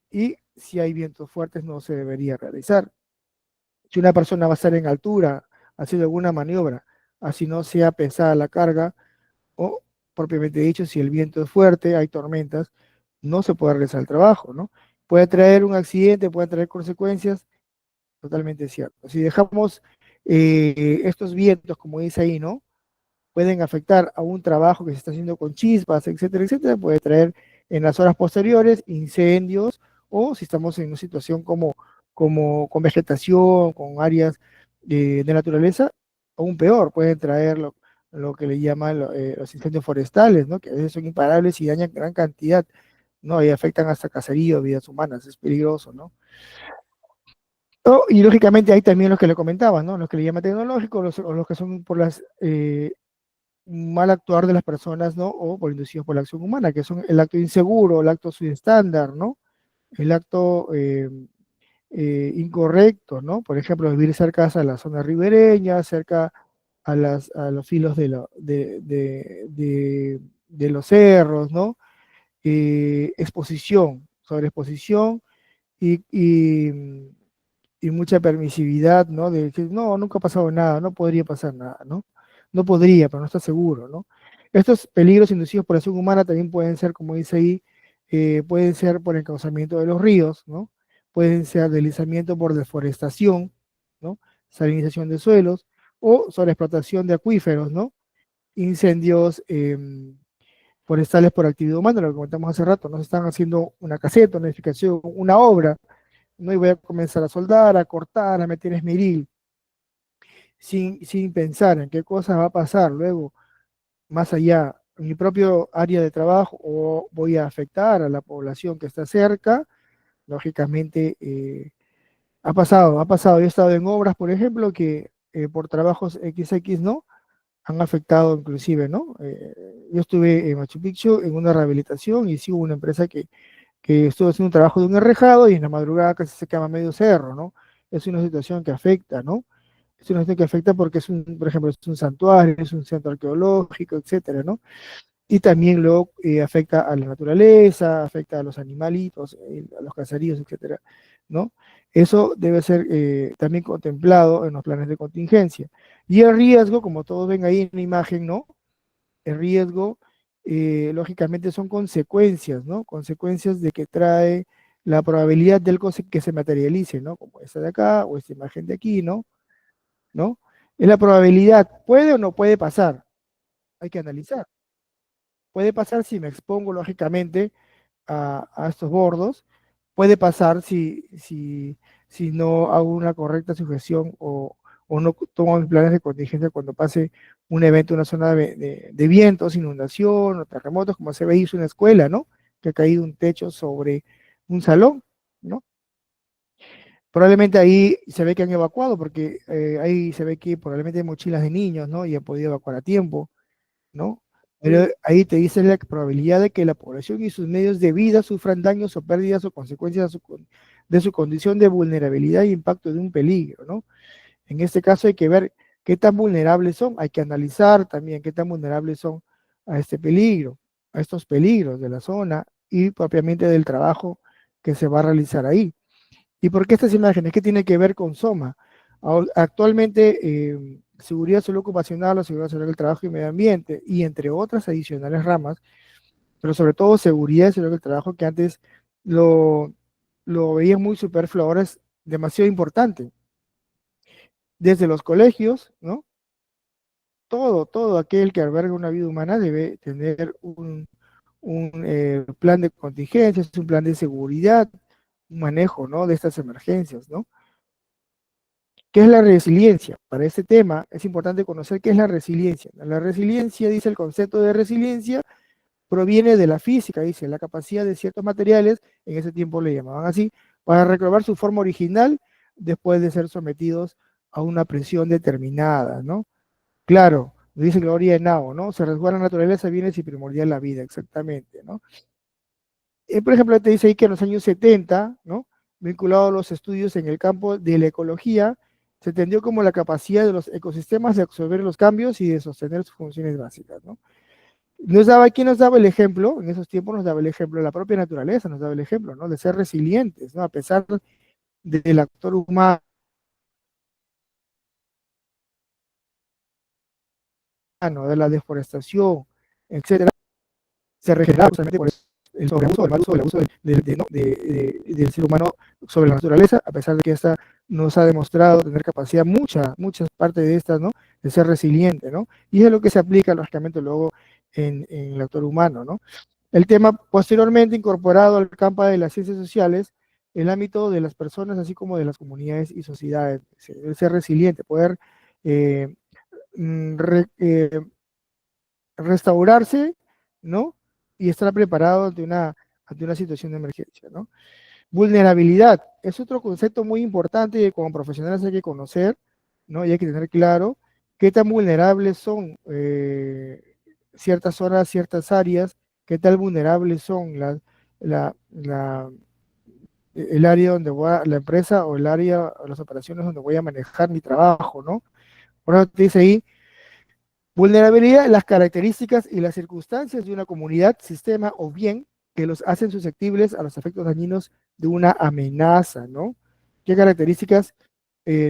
Y si hay vientos fuertes no se debería realizar. Si una persona va a estar en altura haciendo alguna maniobra, así no sea pesada la carga, o propiamente dicho, si el viento es fuerte, hay tormentas, no se puede realizar el trabajo, ¿no? Puede traer un accidente, puede traer consecuencias, totalmente cierto. Si dejamos estos vientos, como dice ahí, ¿no? Pueden afectar a un trabajo que se está haciendo con chispas, etcétera, etcétera, puede traer en las horas posteriores incendios, o si estamos en una situación como con vegetación, con áreas de naturaleza, aún peor, pueden traer lo que le llaman los incendios forestales, ¿no? Que a veces son imparables y dañan gran cantidad, ¿no? Y afectan hasta caseríos, vidas humanas, es peligroso, ¿no? Y lógicamente hay también los que le comentaba, ¿no? Los que le llaman tecnológicos, o los que son por las mal actuar de las personas, ¿no? O por inducidos por la acción humana, que son el acto inseguro, el acto subestándar, ¿no? El acto incorrecto, ¿no? Por ejemplo, vivir cerca a la zona ribereña, cerca a los filos de los cerros, ¿no? Exposición, sobreexposición y mucha permisividad, ¿no? De que no, nunca ha pasado nada, no podría pasar nada, ¿no? No podría, pero no está seguro, ¿no? Estos peligros inducidos por la acción humana también pueden ser, como dice ahí, pueden ser por encauzamiento de los ríos, ¿no? Pueden ser deslizamiento por deforestación, ¿no? Salinización de suelos o sobreexplotación de acuíferos, ¿no? Incendios forestales por actividad humana, lo que comentamos hace rato, ¿no? Se están haciendo una caseta, una edificación, una obra, ¿no? Y voy a comenzar a soldar, a cortar, a meter esmeril, sin pensar en qué cosa va a pasar luego, más allá, en mi propio área de trabajo, o voy a afectar a la población que está cerca. Lógicamente, ha pasado. Yo he estado en obras, por ejemplo, que por trabajos XX, ¿no? Han afectado inclusive, ¿no? Yo estuve en Machu Picchu en una rehabilitación y sí hubo una empresa que estuvo haciendo un trabajo de un enrejado y en la madrugada casi se quema medio cerro, ¿no? Es una situación que afecta, ¿no? Es una situación que afecta porque es por ejemplo, es un santuario, es un centro arqueológico, etcétera, ¿no? Y también luego afecta a la naturaleza, afecta a los animalitos, a los caseríos, etcétera, ¿no? Eso debe ser también contemplado en los planes de contingencia. Y el riesgo, como todos ven ahí en la imagen, ¿no? El riesgo, lógicamente, son consecuencias, ¿no? Consecuencias de que trae la probabilidad del que se materialice, ¿no? Como esta de acá o esta imagen de aquí, ¿no? ¿No? Es la probabilidad, ¿puede o no puede pasar? Hay que analizar. Puede pasar si me expongo, lógicamente, a estos bordos. Puede pasar si no hago una correcta sujeción o no tomo mis planes de contingencia cuando pase un evento, una zona de vientos, inundación o terremotos, como se ve hizo en una escuela, ¿no? Que ha caído un techo sobre un salón, ¿no? Probablemente ahí se ve que han evacuado, porque ahí se ve que probablemente hay mochilas de niños, ¿no? Y han podido evacuar a tiempo, ¿no? Pero ahí te dice la probabilidad de que la población y sus medios de vida sufran daños o pérdidas o consecuencias de su condición de vulnerabilidad y impacto de un peligro, ¿no? En este caso hay que ver qué tan vulnerables son, hay que analizar también qué tan vulnerables son a este peligro, a estos peligros de la zona y propiamente del trabajo que se va a realizar ahí. ¿Y por qué estas imágenes? ¿Qué tiene que ver con SOMA? Actualmente, seguridad, salud ocupacional, la seguridad social del trabajo y medio ambiente, y entre otras adicionales ramas, pero sobre todo seguridad y salud del trabajo, que antes lo, lo veían muy superfluo, ahora es demasiado importante. Desde los colegios, ¿no? Todo aquel que alberga una vida humana debe tener un plan de contingencias, un plan de seguridad, un manejo, ¿no? De estas emergencias, ¿no? ¿Qué es la resiliencia? Para este tema es importante conocer qué es la resiliencia. La resiliencia, dice el concepto de resiliencia, proviene de la física, dice, la capacidad de ciertos materiales, en ese tiempo le llamaban así, para recobrar su forma original después de ser sometidos a una presión determinada, ¿no? Claro, dice Gloria Henao, ¿no? Se resguarda la naturaleza, bienes y primordial la vida, exactamente, ¿no? Por ejemplo, te dice ahí que en los años 70, ¿no? Vinculado a los estudios en el campo de la ecología, se entendió como la capacidad de los ecosistemas de absorber los cambios y de sostener sus funciones básicas, ¿no? ¿Quién nos daba el ejemplo? En esos tiempos nos daba el ejemplo, la propia naturaleza nos daba el ejemplo, ¿no? De ser resilientes, ¿no? A pesar del actor humano, de la deforestación, etcétera, se regenera justamente por el sobreabuso, el mal sobreabuso del ser humano sobre la naturaleza, a pesar de que esta nos ha demostrado tener capacidad, muchas partes de estas, ¿no? De ser resiliente, ¿no? Y es lo que se aplica, lógicamente, luego en el actor humano, ¿no? El tema posteriormente incorporado al campo de las ciencias sociales, el ámbito de las personas, así como de las comunidades y sociedades, ser resiliente, poder eh, re, restaurarse, ¿no? Y estar preparado ante una situación de emergencia, ¿no? Vulnerabilidad es otro concepto muy importante que como profesionales hay que conocer, ¿no? Y hay que tener claro qué tan vulnerables son ciertas zonas, ciertas áreas, qué tan vulnerables son la, la, el área donde voy a, la empresa o el área o las operaciones donde voy a manejar mi trabajo, ¿no? Por eso te dice ahí, vulnerabilidad, las características y las circunstancias de una comunidad, sistema o bien que los hacen susceptibles a los efectos dañinos de una amenaza, ¿no? ¿Qué características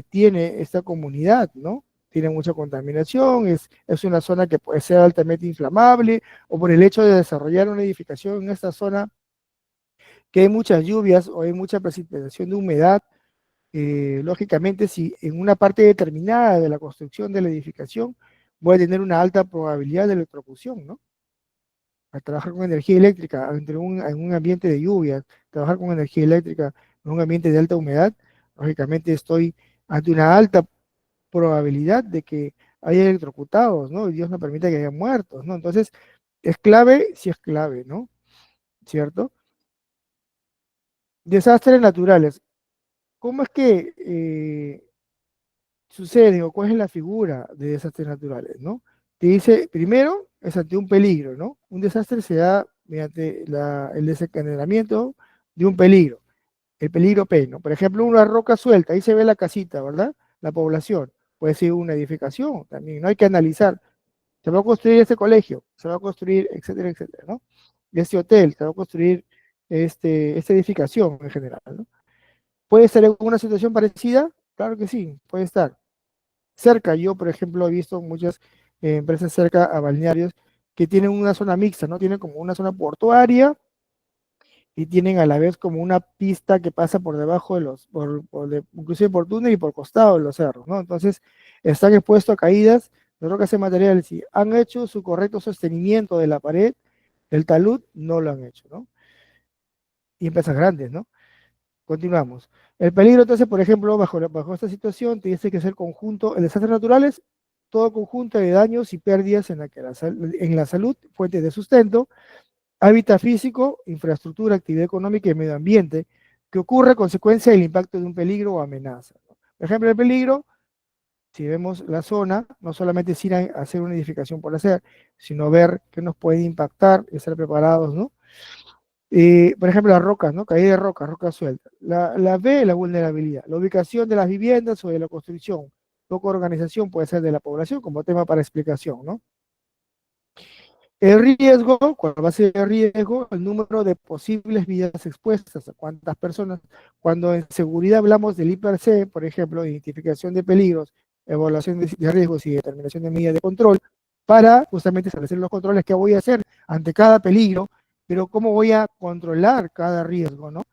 tiene esta comunidad, ¿no? Tiene mucha contaminación, es una zona que puede ser altamente inflamable, o por el hecho de desarrollar una edificación en esta zona, que hay muchas lluvias o hay mucha precipitación de humedad, lógicamente, si en una parte determinada de la construcción de la edificación voy a tener una alta probabilidad de electrocución, ¿no? Al trabajar con energía eléctrica en un ambiente de lluvias, trabajar con energía eléctrica en un ambiente de alta humedad, lógicamente estoy ante una alta probabilidad de que haya electrocutados, ¿no? Y Dios no permita que haya muertos, ¿no? Entonces, es clave, sí es clave, ¿no? ¿Cierto? Desastres naturales. ¿Cómo es que sucede o cuál es la figura de desastres naturales, ¿no? Te dice, primero, es ante un peligro, ¿no? Un desastre se da mediante el desencadenamiento de un peligro, el peligro P, ¿no? Por ejemplo, una roca suelta, ahí se ve la casita, ¿verdad? La población, puede ser una edificación también, ¿no? Hay que analizar, se va a construir este colegio, se va a construir, etcétera, etcétera, ¿no? Este hotel, se va a construir esta edificación en general, ¿no? ¿Puede ser en una situación parecida? Claro que sí, puede estar cerca. Yo, por ejemplo, he visto muchas empresas cerca a balnearios que tienen una zona mixta, ¿no? Tienen como una zona portuaria y tienen a la vez como una pista que pasa por debajo de inclusive por túnel y por costado de los cerros, ¿no? Entonces, están expuestos a caídas de rocas y materiales. Si han hecho su correcto sostenimiento de la pared, del talud, no lo han hecho, ¿no? Y empresas grandes, ¿no? Continuamos. El peligro, entonces, por ejemplo, bajo esta situación, te dice que es el conjunto, el desastres naturales, todo conjunto de daños y pérdidas en la salud, fuentes de sustento, hábitat físico, infraestructura, actividad económica y medio ambiente, que ocurre a consecuencia del impacto de un peligro o amenaza, ¿no? Por ejemplo, el peligro, si vemos la zona, no solamente es ir a hacer una edificación por hacer, sino ver qué nos puede impactar y estar preparados, ¿no? Por ejemplo, las rocas, ¿no? Caída de rocas, rocas sueltas. La B, la vulnerabilidad. La ubicación de las viviendas o de la construcción. Poca organización puede ser de la población como tema para explicación, ¿no? El riesgo, ¿cuál va a ser el riesgo? El número de posibles vidas expuestas, a cuántas personas. Cuando en seguridad hablamos del IPRC, por ejemplo, identificación de peligros, evaluación de riesgos y determinación de medidas de control, para justamente establecer los controles que voy a hacer ante cada peligro, pero cómo voy a controlar cada riesgo, ¿no?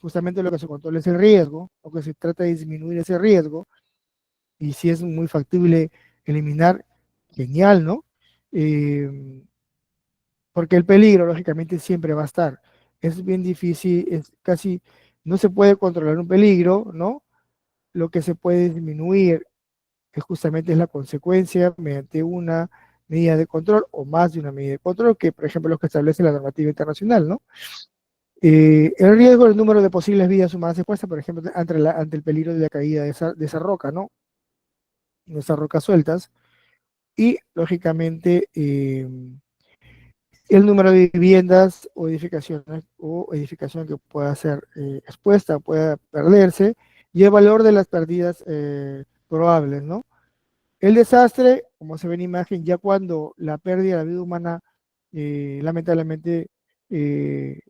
Justamente lo que se controla es el riesgo, lo que se trata de disminuir ese riesgo, y si es muy factible eliminar, genial, ¿no? Eh, Porque el peligro, lógicamente, siempre va a estar. Es bien difícil, es casi, no se puede controlar un peligro, ¿no? Lo que se puede disminuir es justamente es la consecuencia mediante una medida de control o más de una medida de control, que por ejemplo lo que establece la normativa internacional, ¿no? El riesgo, el número de posibles vidas humanas expuestas, por ejemplo, ante el peligro de la caída de esa roca, ¿no? De esas rocas sueltas, y lógicamente el número de viviendas o edificación que pueda ser expuesta, pueda perderse, y el valor de las pérdidas probables, ¿no? El desastre, como se ve en imagen, ya cuando la pérdida de la vida humana lamentablemente eh,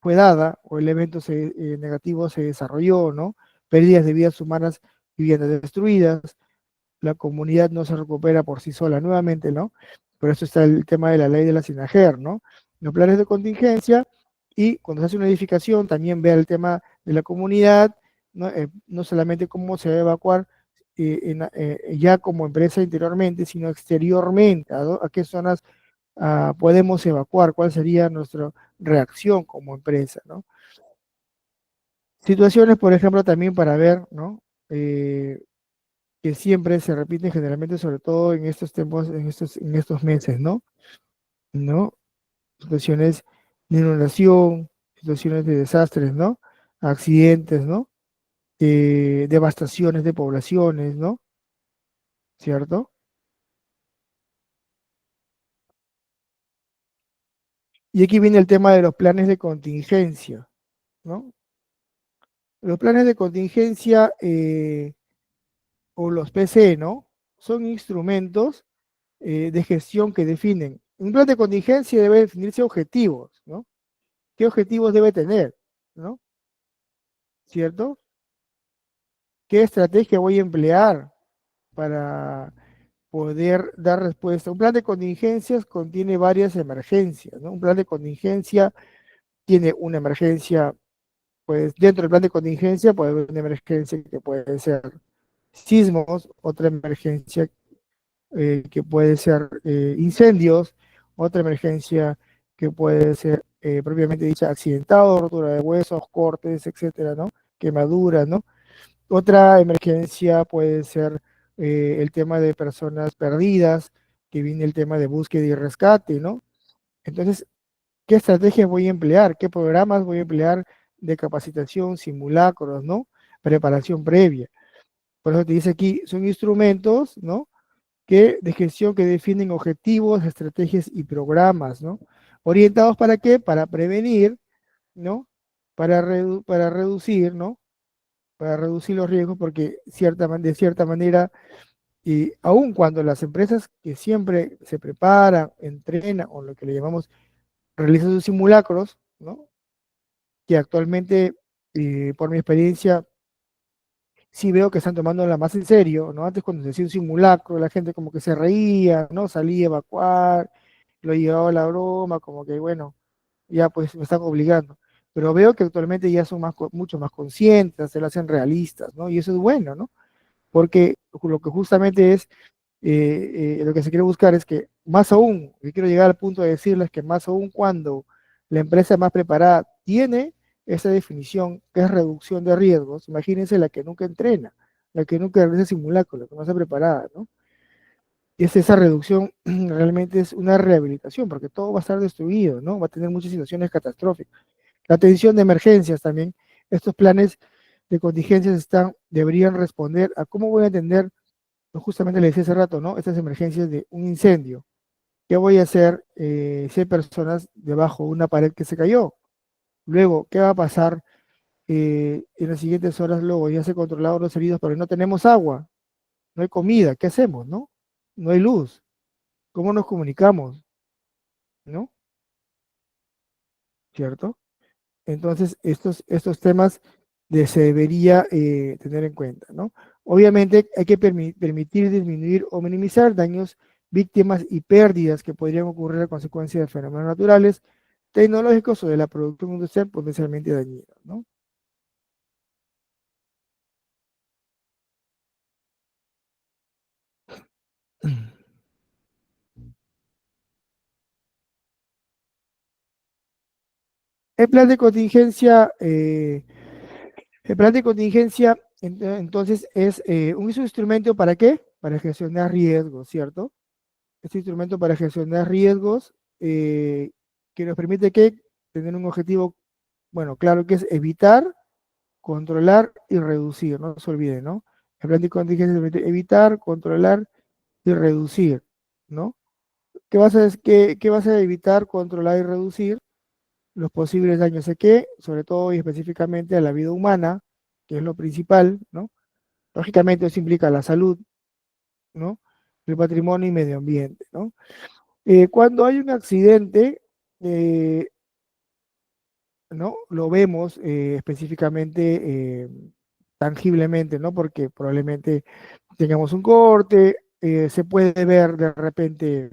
fue dada o el evento negativo se desarrolló, ¿no? Pérdidas de vidas humanas, viviendas destruidas, la comunidad no se recupera por sí sola nuevamente, ¿no? Por eso está el tema de la ley de la SINAGER, ¿no? Los planes de contingencia, y cuando se hace una edificación también ver el tema de la comunidad, no, no solamente cómo se va a evacuar ya como empresa interiormente, sino exteriormente, a qué zonas podemos evacuar, cuál sería nuestra reacción como empresa, ¿no? Situaciones, por ejemplo, también para ver, ¿no? Que siempre se repiten generalmente, sobre todo en estos tiempos, en estos meses, ¿no? ¿No? Situaciones de inundación, situaciones de desastres, ¿no? Accidentes, ¿no? Devastaciones de poblaciones, ¿no? ¿Cierto? Y aquí viene el tema de los planes de contingencia, ¿no? Los planes de contingencia o los PC, ¿no? Son instrumentos de gestión que definen. Un plan de contingencia debe definirse objetivos, ¿no? ¿Qué objetivos debe tener? ¿No? ¿Cierto? ¿Qué estrategia voy a emplear para poder dar respuesta? Un plan de contingencias contiene varias emergencias, ¿no? Un plan de contingencia tiene una emergencia, pues dentro del plan de contingencia puede haber una emergencia que puede ser sismos, otra emergencia que puede ser incendios, otra emergencia que puede ser propiamente dicha accidentado, rotura de huesos, cortes, etcétera, ¿no? Quemaduras, ¿no? Otra emergencia puede ser el tema de personas perdidas, que viene el tema de búsqueda y rescate, ¿no? Entonces, ¿qué estrategias voy a emplear? ¿Qué programas voy a emplear de capacitación, simulacros, ¿no? Preparación previa. Por eso te dice aquí, son instrumentos, ¿no? De gestión que definen objetivos, estrategias y programas, ¿no? ¿Orientados para qué? Para prevenir, ¿no? Para reducir, ¿no? Para reducir los riesgos, porque de cierta manera, y aun cuando las empresas que siempre se preparan, entrenan, o lo que le llamamos, realizan sus simulacros, ¿no? Que actualmente, por mi experiencia, sí veo que están tomándola más en serio, ¿no? Antes cuando se hacía un simulacro, la gente como que se reía, ¿no? Salía a evacuar, lo llevaba a la broma, como que, bueno, ya pues me están obligando. Pero veo que actualmente ya son mucho más conscientes, se lo hacen realistas, ¿no? Y eso es bueno, ¿no? Porque lo que justamente es, lo que se quiere buscar es que más aún, y quiero llegar al punto de decirles que más aún cuando la empresa más preparada tiene esa definición que es reducción de riesgos, imagínense la que nunca entrena, la que nunca realiza simulacro, la que no está preparada, ¿no? Y esa reducción realmente es una rehabilitación, porque todo va a estar destruido, ¿no? Va a tener muchas situaciones catastróficas. La atención de emergencias también Estos planes de contingencias deberían responder a cómo voy a atender, pues justamente le decía hace rato, ¿no? Estas emergencias de un incendio. ¿Qué voy a hacer si hay personas debajo de una pared que se cayó? Luego, ¿qué va a pasar en las siguientes horas? Luego ya se controlaron los heridos, pero no tenemos agua, no hay comida, ¿qué hacemos, no? No hay luz, ¿cómo nos comunicamos, no? ¿Cierto? Entonces, estos temas se debería tener en cuenta, ¿no? Obviamente hay que permitir disminuir o minimizar daños, víctimas y pérdidas que podrían ocurrir a consecuencia de fenómenos naturales, tecnológicos o de la producción industrial potencialmente dañina, ¿no? El plan de contingencia, entonces es un instrumento para qué? Para gestionar riesgos, ¿cierto? Este instrumento para gestionar riesgos que nos permite que tener un objetivo, bueno, claro que es evitar, controlar y reducir, no se olviden, ¿no? El plan de contingencia permite evitar, controlar y reducir, ¿no? ¿Qué vas a evitar, controlar y reducir? Los posibles daños a qué, sobre todo y específicamente a la vida humana, que es lo principal, ¿no? Lógicamente eso implica la salud, ¿no? El patrimonio y medio ambiente, ¿no? Cuando hay un accidente, eh, ¿no? Lo vemos específicamente, tangiblemente, ¿no? Porque probablemente tengamos un corte, se puede ver de repente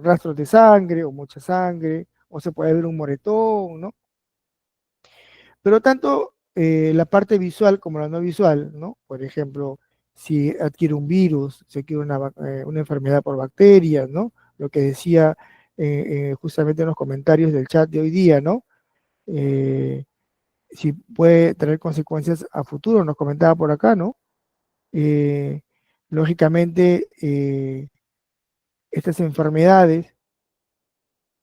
rastros de sangre o mucha sangre, o se puede ver un moretón, ¿no? Pero tanto la parte visual como la no visual, ¿no? Por ejemplo, si adquiere un virus, si adquiere una enfermedad por bacterias, ¿no? Lo que decía justamente en los comentarios del chat de hoy día, ¿no? Eh, si puede traer consecuencias a futuro, nos comentaba por acá, ¿no? Eh, lógicamente, estas enfermedades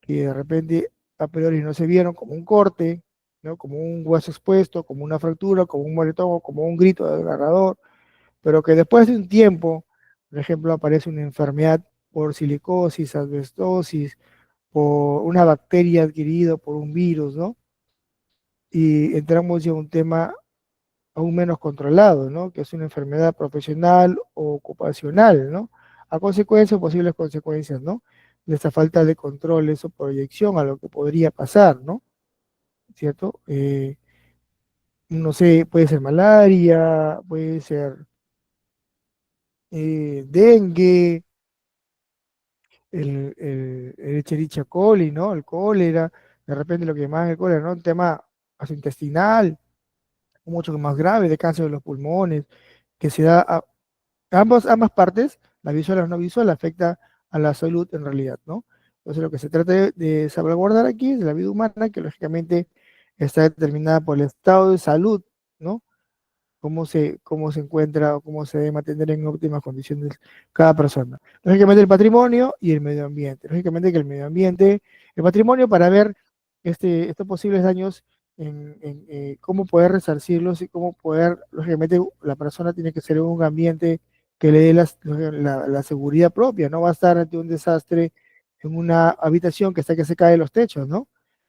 que de repente a priori no se vieron como un corte, ¿no? Como un hueso expuesto, como una fractura, como un moretón, o como un grito desgarrador, pero que después de un tiempo, por ejemplo, aparece una enfermedad por silicosis, asbestosis, por una bacteria adquirida por un virus, ¿no? Y entramos ya a un tema aún menos controlado, ¿no? Que es una enfermedad profesional o ocupacional, ¿no? A consecuencia, posibles consecuencias, ¿no? De esta falta de controles o proyección a lo que podría pasar, ¿no? ¿Cierto? No sé, puede ser malaria, puede ser dengue, el Escherichia coli, ¿no? El cólera, de repente lo que llaman el cólera, ¿no? Un tema gastrointestinal, mucho más grave, de cáncer de los pulmones, que se da a ambas partes, la visual y la no visual, afecta a la salud en realidad, ¿no? Entonces lo que se trata de salvaguardar aquí es la vida humana, que lógicamente está determinada por el estado de salud, ¿no? Cómo se encuentra o cómo se debe mantener en óptimas condiciones cada persona. Lógicamente el patrimonio y el medio ambiente. Lógicamente que el medio ambiente, el patrimonio para ver estos posibles daños cómo poder resarcirlos y cómo poder, lógicamente la persona tiene que ser en un ambiente que le dé la seguridad propia, no va a estar ante un desastre en una habitación que está que se cae de los techos, ¿no?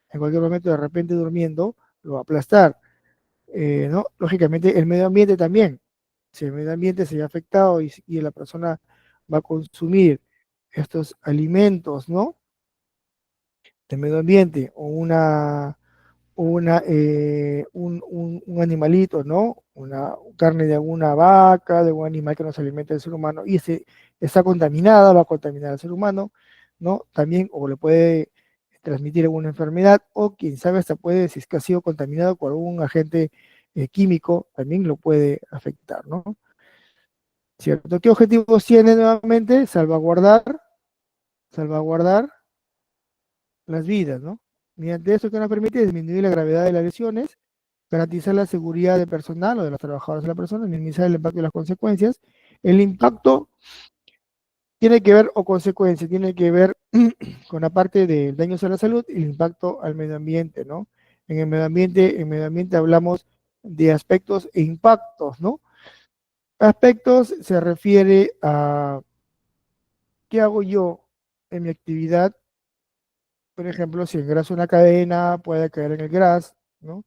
En cualquier momento de repente durmiendo lo va a aplastar. ¿No? Lógicamente el medio ambiente también. Si el medio ambiente se ve afectado y la persona va a consumir estos alimentos, ¿no? Del medio ambiente o un animalito, ¿no? Una carne de alguna vaca, de un animal que no se alimenta del ser humano y está contaminada, va a contaminar al ser humano, ¿no? También, o le puede transmitir alguna enfermedad, o quién sabe, hasta puede, si es que ha sido contaminado por algún agente químico, también lo puede afectar, ¿no? ¿Cierto? ¿Qué objetivos tiene nuevamente? Salvaguardar las vidas, ¿no? Mediante esto que nos permite disminuir la gravedad de las lesiones, garantizar la seguridad del personal o de los trabajadores de la persona, minimizar el impacto y las consecuencias. El impacto tiene que ver, o consecuencia, tiene que ver con la parte del daño a la salud y el impacto al medio ambiente, ¿no? En medio ambiente hablamos de aspectos e impactos, ¿no? Aspectos se refiere a qué hago yo en mi actividad. Por ejemplo, si engraso una cadena, puede caer en el gras, ¿no?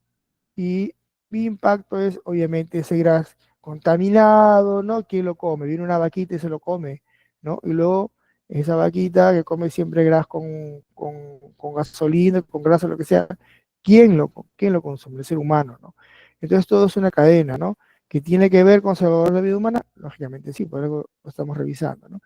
Y mi impacto es, obviamente, ese gras contaminado, ¿no? ¿Quién lo come? Viene una vaquita y se lo come, ¿no? Y luego esa vaquita que come siempre gras con gasolina, con grasa, lo que sea, quién lo consume? El ser humano, ¿no? Entonces todo es una cadena, ¿no? Que tiene que ver con salvar la vida humana, lógicamente sí, por algo lo estamos revisando, ¿no?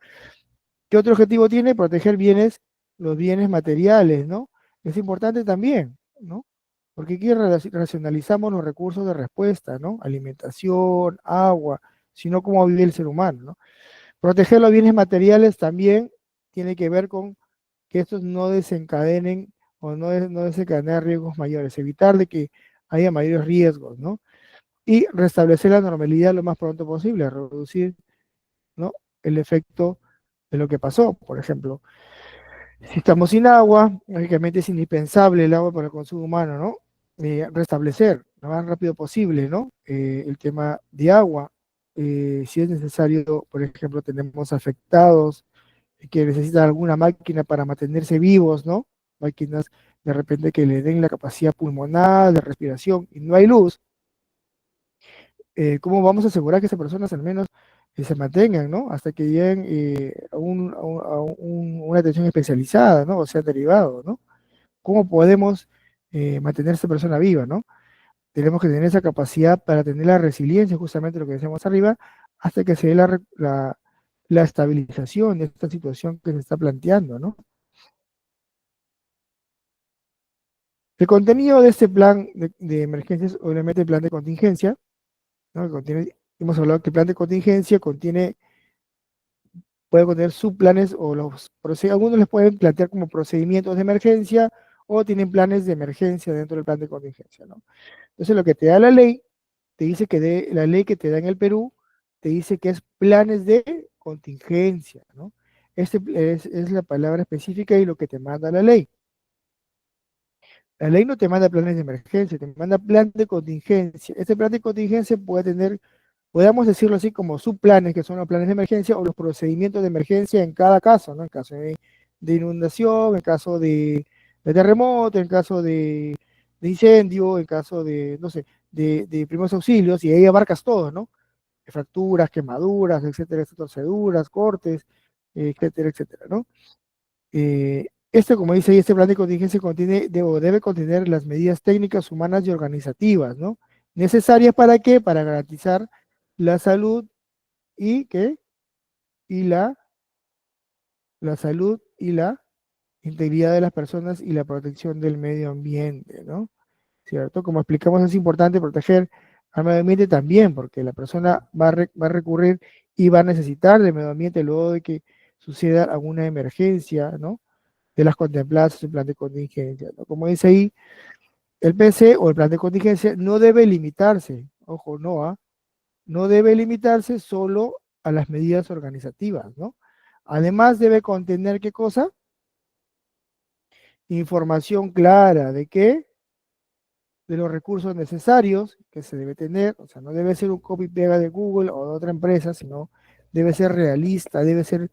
¿Qué otro objetivo tiene? Proteger bienes, los bienes materiales, ¿no? Es importante también, ¿no? Porque aquí racionalizamos los recursos de respuesta, ¿no? Alimentación, agua, sino cómo vive el ser humano, ¿no? Proteger los bienes materiales también tiene que ver con que estos no desencadenen o no desencadenar riesgos mayores, evitar de que haya mayores riesgos, ¿no? Y restablecer la normalidad lo más pronto posible, reducir, ¿no? El efecto de lo que pasó, por ejemplo. Si estamos sin agua, lógicamente es indispensable el agua para el consumo humano, ¿no? Restablecer lo más rápido posible, ¿no? El tema de agua. Si es necesario, por ejemplo, tenemos afectados que necesitan alguna máquina para mantenerse vivos, ¿no? Máquinas de repente que le den la capacidad pulmonar, de respiración, y no hay luz, ¿cómo vamos a asegurar que esas personas al menos se mantengan, ¿no? Hasta que lleguen una atención especializada, ¿no? O sea, derivado, ¿no? ¿Cómo podemos mantener a esa persona viva, ¿no? Tenemos que tener esa capacidad para tener la resiliencia, justamente lo que decíamos arriba, hasta que se dé la estabilización de esta situación que se está planteando, ¿no? El contenido de este plan de emergencias, obviamente el plan de contingencia, ¿no? Hemos hablado que el plan de contingencia puede contener subplanes o algunos les pueden plantear como procedimientos de emergencia o tienen planes de emergencia dentro del plan de contingencia, ¿no? Entonces lo que te da la ley, te dice la ley que te da en el Perú, te dice que es planes de contingencia, ¿no? Es la palabra específica y lo que te manda la ley. La ley no te manda planes de emergencia, te manda plan de contingencia. Este plan de contingencia puede tener, podemos decirlo así, como subplanes, que son los planes de emergencia o los procedimientos de emergencia en cada caso, ¿no? En caso de inundación, en caso de terremoto, en caso de incendio, en caso de, no sé, de primeros auxilios, y ahí abarcas todo, ¿no? Fracturas, quemaduras, etcétera, torceduras, cortes, etcétera, etcétera, ¿no? Como dice ahí, este plan de contingencia debe contener las medidas técnicas, humanas y organizativas, ¿no? ¿Necesarias para qué? Para garantizar la salud y ¿qué? Y la salud y la integridad de las personas y la protección del medio ambiente, ¿no? ¿Cierto? Como explicamos, es importante proteger al medio ambiente también, porque la persona va a recurrir y va a necesitar del medio ambiente luego de que suceda alguna emergencia, ¿no? De las contempladas en el plan de contingencia, ¿no? Como dice ahí, el PC o el plan de contingencia no debe limitarse, ojo, no, no debe limitarse solo a las medidas organizativas, ¿no? Además debe contener, ¿qué cosa? Información clara de qué, de los recursos necesarios que se debe tener, o sea, no debe ser un copy-pega de Google o de otra empresa, sino debe ser realista, debe ser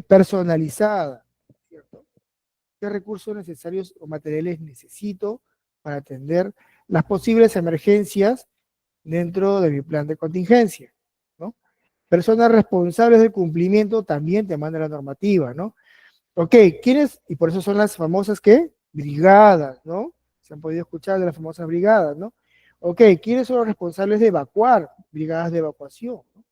personalizada, ¿cierto? ¿Qué recursos necesarios o materiales necesito para atender las posibles emergencias dentro de mi plan de contingencia, ¿no? Personas responsables del cumplimiento también te mandan la normativa, ¿no? Ok, ¿quiénes? Y por eso son las famosas, ¿qué? Brigadas, ¿no? Se han podido escuchar de las famosas brigadas, ¿no? Ok, ¿quiénes son los responsables de evacuar? Brigadas de evacuación, ¿no?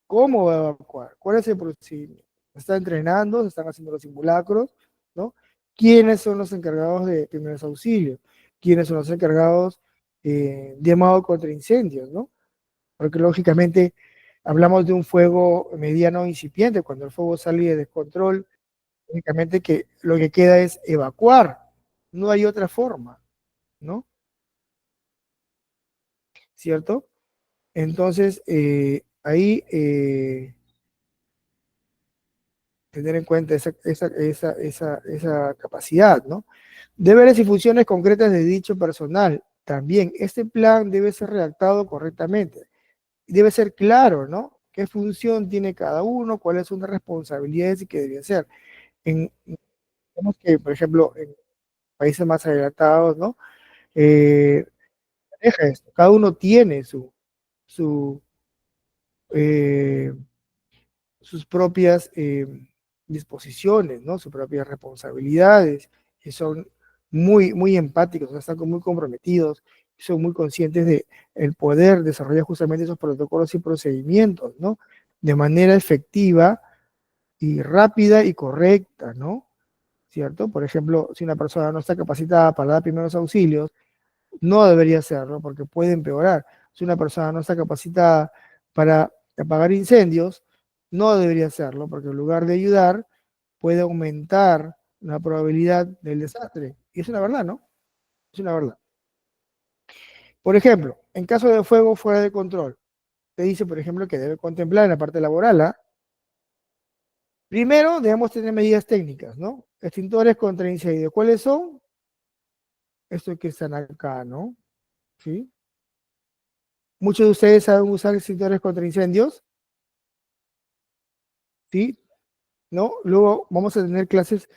¿Cómo va a evacuar? ¿Cuál es el procedimiento? ¿Se está entrenando? ¿Se están haciendo los simulacros? ¿No? ¿Quiénes son los encargados de primeros auxilios? ¿Quiénes son los encargados de llamado contra incendios? ¿No? Porque lógicamente hablamos de un fuego mediano incipiente, cuando el fuego sale de descontrol, lógicamente que lo que queda es evacuar, no hay otra forma, ¿no? ¿Cierto? Entonces, ahí tener en cuenta esa capacidad, ¿no? Deberes y funciones concretas de dicho personal. También, este plan debe ser redactado correctamente. Debe ser claro, ¿no? ¿Qué función tiene cada uno? ¿Cuáles son las responsabilidades y qué debe ser? Vemos que, por ejemplo, en países más adelantados, ¿no? Eh, Deja esto. Cada uno tiene su, eh, sus propias disposiciones, ¿no? Sus propias responsabilidades, que son muy empáticos, o sea, están muy comprometidos, son muy conscientes de el poder desarrollar justamente esos protocolos y procedimientos, ¿no? De manera efectiva y rápida y correcta, ¿no? ¿Cierto? Por ejemplo, si una persona no está capacitada para dar primeros auxilios, no debería hacerlo porque puede empeorar. Si una persona no está capacitada para apagar incendios, no debería hacerlo porque en lugar de ayudar, puede aumentar la probabilidad del desastre. Y es una verdad, ¿no? Es una verdad. Por ejemplo, en caso de fuego fuera de control, te dice, por ejemplo, que debe contemplar en la parte laboral, ¿ah? Primero, debemos tener medidas técnicas, ¿no? Extintores contra incendios. ¿Cuáles son? Estos que están acá, ¿no? ¿Sí? Muchos de ustedes saben usar extintores contra incendios, ¿sí? ¿No? Luego vamos a tener clases,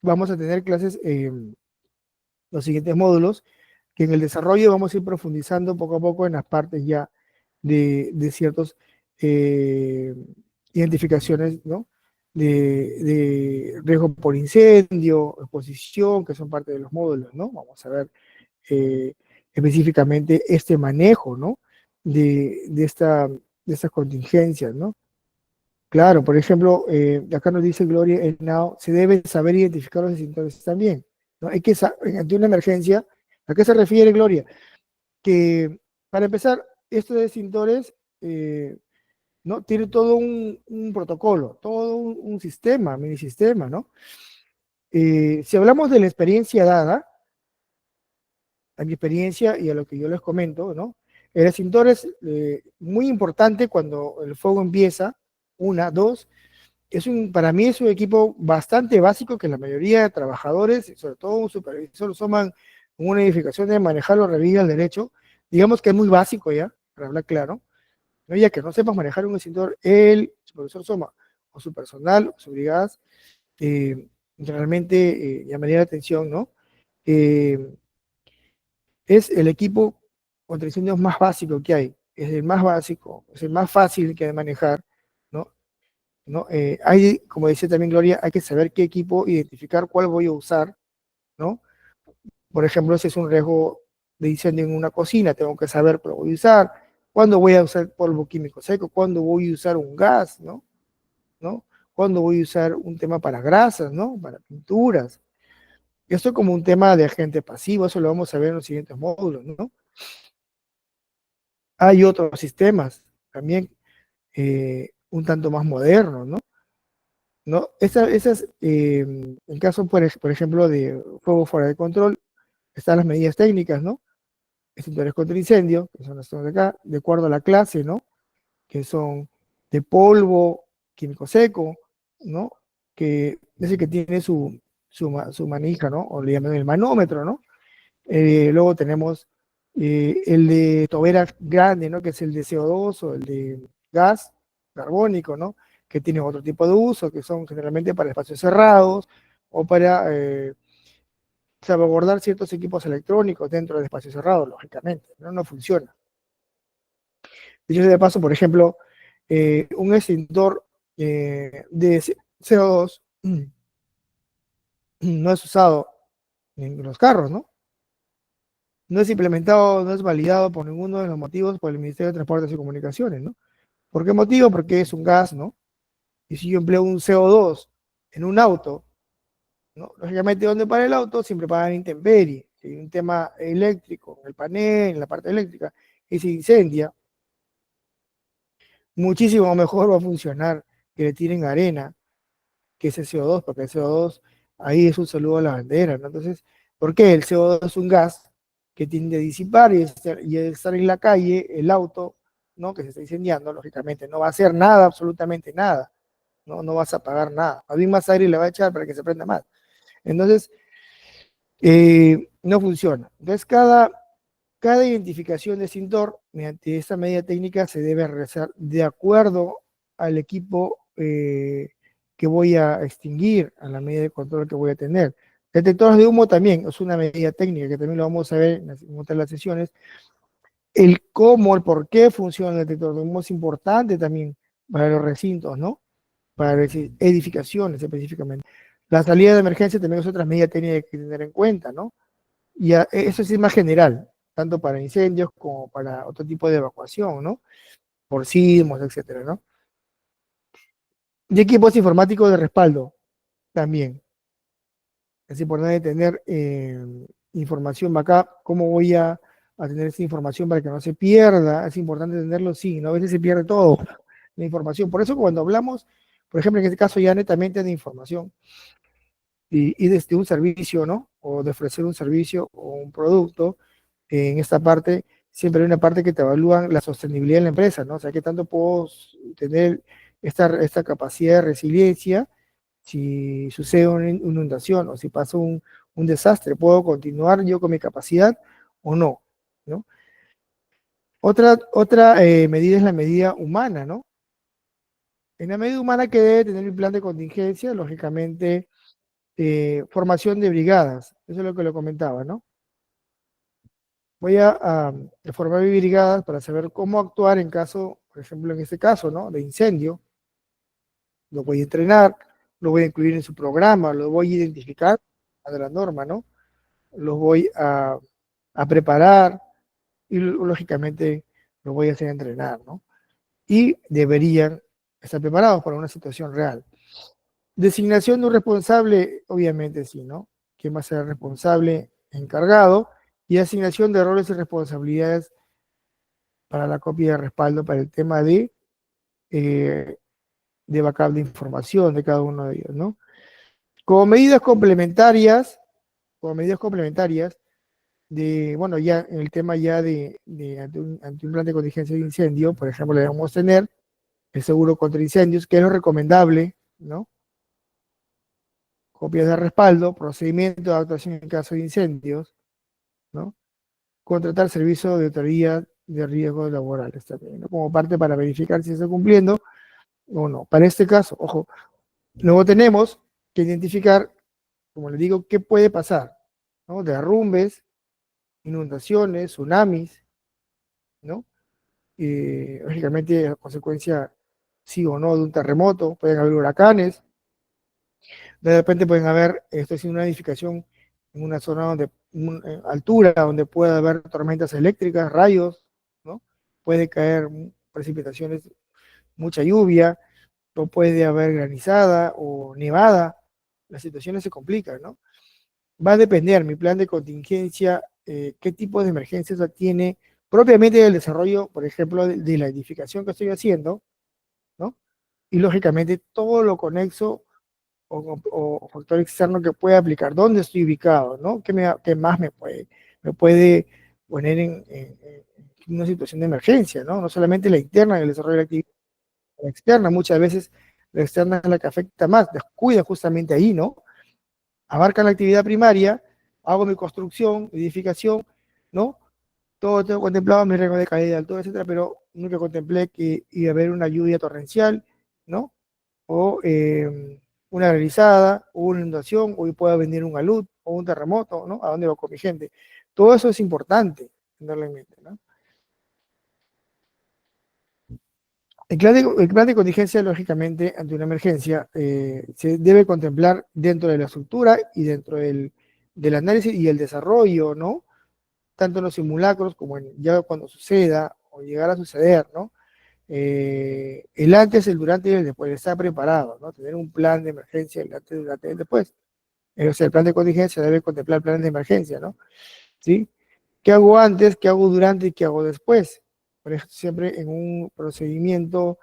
vamos a tener clases en los siguientes módulos, que en el desarrollo vamos a ir profundizando poco a poco en las partes ya de ciertos eh, identificaciones, ¿no? De riesgo por incendio, exposición, que son parte de los módulos, ¿no? Vamos a ver eh, específicamente este manejo, ¿no? De estas contingencias, ¿no? Claro, por ejemplo, acá nos dice Gloria Henao, se debe saber identificar los extintores también, ¿no? Hay que ante una emergencia, ¿a qué se refiere Gloria? Que para empezar, estos extintores ¿no? Tiene todo un protocolo, todo un sistema, mini sistema, ¿no? Si hablamos de la experiencia dada, a mi experiencia y a lo que yo les comento, ¿no? El extintor es muy importante cuando el fuego empieza, una, dos, para mí es un equipo bastante básico que la mayoría de trabajadores, sobre todo un supervisor, toman en una edificación de manejarlo, revilla al derecho. Digamos que es muy básico ya, para hablar claro. ¿No? Ya que no sepas manejar un extintor, el supervisor Soma o su personal, o sus brigadas, realmente llamaría la atención, ¿no? Eh, es el equipo contra incendios más básico que hay, es el más básico, es el más fácil que de manejar, ¿no? ¿No? Hay, como decía también Gloria, hay que saber qué equipo, identificar cuál voy a usar, ¿no? Por ejemplo, si es un riesgo de incendio en una cocina, tengo que saber cuál voy a usar, cuándo voy a usar polvo químico seco, cuándo voy a usar un gas, ¿no? ¿No? Cuándo voy a usar un tema para grasas, ¿no? Para pinturas. Esto como un tema de agente pasivo, eso lo vamos a ver en los siguientes módulos, ¿no? Hay otros sistemas también un tanto más modernos, ¿no? ¿No? En caso, por ejemplo, de fuego fuera de control, están las medidas técnicas, ¿no? Extintores contra incendio, que son estos de acá, de acuerdo a la clase, ¿no? Que son de polvo, químico seco, ¿no? Que es el que tiene su manija, ¿no? O le llaman el manómetro, ¿no? Luego tenemos el de tobera grande, ¿no? Que es el de CO2 o el de gas carbónico, ¿no? Que tiene otro tipo de uso, que son generalmente para espacios cerrados o para salvaguardar ciertos equipos electrónicos dentro de espacios cerrados, lógicamente, ¿no? No funciona. Dicho sea de paso, por ejemplo, un extintor de CO2 no es usado en los carros, ¿no? No es implementado, no es validado por ninguno de los motivos por el Ministerio de Transportes y Comunicaciones, ¿no? ¿Por qué motivo? Porque es un gas, ¿no? Y si yo empleo un CO2 en un auto, ¿no? Lógicamente, donde para el auto siempre pagan intemperie. Si hay un tema eléctrico, en el panel, en la parte eléctrica, y se incendia, muchísimo mejor va a funcionar que le tiren arena que es el CO2, porque el CO2 ahí es un saludo a la bandera, ¿no? Entonces, ¿por qué? El CO2 es un gas que tiende a disipar y al estar en la calle, el auto, ¿no? Que se está incendiando, lógicamente, no va a hacer nada, absolutamente nada, ¿no? No vas a pagar nada. A mí más aire le va a echar para que se prenda más. Entonces, no funciona. Entonces, cada identificación de extintor, mediante esta medida técnica, se debe realizar de acuerdo al equipo que voy a extinguir, a la medida de control que voy a tener. Detectores de humo también es una medida técnica que también lo vamos a ver en otras las sesiones. El cómo, el por qué funciona el detector de humo es importante también para los recintos, ¿no? Para las edificaciones específicamente. La salida de emergencia también es otra medida técnica que hay que tener en cuenta, ¿no? Y eso sí es más general, tanto para incendios como para otro tipo de evacuación, ¿no? Por sismos, etcétera, ¿no? Y equipos informáticos de respaldo también. Es importante tener información backup. ¿Cómo voy a tener esa información para que no se pierda? Es importante tenerlo, sí, ¿no? A veces se pierde todo la información. Por eso cuando hablamos, por ejemplo, en este caso ya netamente de información y desde un servicio, ¿no? O de ofrecer un servicio o un producto, en esta parte siempre hay una parte que te evalúan la sostenibilidad de la empresa, ¿no? O sea, qué tanto puedo tener esta capacidad de resiliencia si sucede una inundación o si pasa un desastre, ¿puedo continuar yo con mi capacidad o no? ¿No? Otra medida es la medida humana, ¿no? En la medida humana que debe tener un plan de contingencia, lógicamente, formación de brigadas, eso es lo que lo comentaba, ¿no? Voy a formar mis brigadas para saber cómo actuar en caso, por ejemplo, en este caso, ¿no? De incendio. Lo voy a entrenar, lo voy a incluir en su programa, lo voy a identificar de la norma, ¿no? Los voy a preparar y lógicamente los voy a hacer entrenar, ¿no? Y deberían estar preparados para una situación real. Designación de un responsable, obviamente sí, ¿no? ¿Quién va a ser el responsable encargado? Y asignación de roles y responsabilidades para la copia de respaldo para el tema de backup de información de cada uno de ellos, ¿no? Como medidas complementarias, como medidas complementarias, bueno, ya en el tema ya ante un plan de contingencia de incendio, por ejemplo, debemos tener el seguro contra incendios, que es lo recomendable, ¿no? Copias de respaldo, procedimiento de actuación en caso de incendios, ¿no? Contratar servicio de auditoría de riesgos laborales también, ¿no? Como parte para verificar si se está cumpliendo o no. Para este caso, ojo, luego tenemos que identificar, como les digo, qué puede pasar, ¿no? Derrumbes, inundaciones, tsunamis, ¿no? Lógicamente, a consecuencia, sí o no, de un terremoto, pueden haber huracanes, de repente pueden haber, esto es una edificación en una zona donde, altura, donde puede haber tormentas eléctricas, rayos, ¿no? Puede caer precipitaciones, mucha lluvia, o puede haber granizada o nevada, las situaciones se complican, ¿no? Va a depender mi plan de contingencia, qué tipo de emergencias tiene, propiamente del desarrollo, por ejemplo, de la edificación que estoy haciendo, ¿no? Y lógicamente todo lo conexo o factor externo que pueda aplicar, dónde estoy ubicado, ¿no? ¿Qué más me puede poner en una situación de emergencia, ¿no? No solamente la interna del desarrollo de la actividad, la externa, muchas veces la externa es la que afecta más, descuida justamente ahí, ¿no? Abarca la actividad primaria, hago mi construcción, edificación, ¿no? Todo tengo contemplado, mi riesgo de caída de altura, etcétera, pero nunca contemplé que iba a haber una lluvia torrencial, ¿no? O una granizada, o una inundación, o pueda venir un alud, o un terremoto, ¿no? ¿A dónde va con mi gente? Todo eso es importante tenerlo en mente, ¿no? El plan de contingencia, lógicamente, ante una emergencia, se debe contemplar dentro de la estructura y dentro del análisis y el desarrollo, ¿no? Tanto en los simulacros como ya cuando suceda o llegar a suceder, ¿no? El antes, el durante y el después, estar preparado, ¿no? Tener un plan de emergencia, el antes, el durante y el después. O sea, el plan de contingencia debe contemplar planes de emergencia, ¿no? ¿Sí? ¿Qué hago antes, qué hago durante y qué hago después? Por ejemplo, siempre en un procedimiento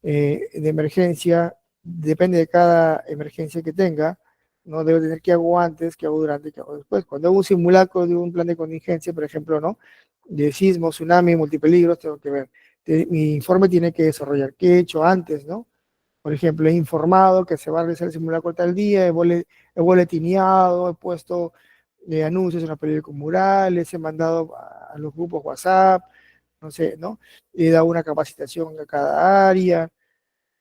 de emergencia, depende de cada emergencia que tenga, ¿no? Debo tener qué hago antes, qué hago durante, qué hago después. Cuando hago un simulacro de un plan de contingencia, por ejemplo, ¿no? De sismo, tsunami, multipeligros, tengo que ver. Mi informe tiene que desarrollar qué he hecho antes, ¿no? Por ejemplo, he informado que se va a realizar el simulacro tal día, he boletineado, he puesto anuncios en los periódicos murales, he mandado a los grupos WhatsApp, no sé, ¿no? He dado una capacitación a cada área,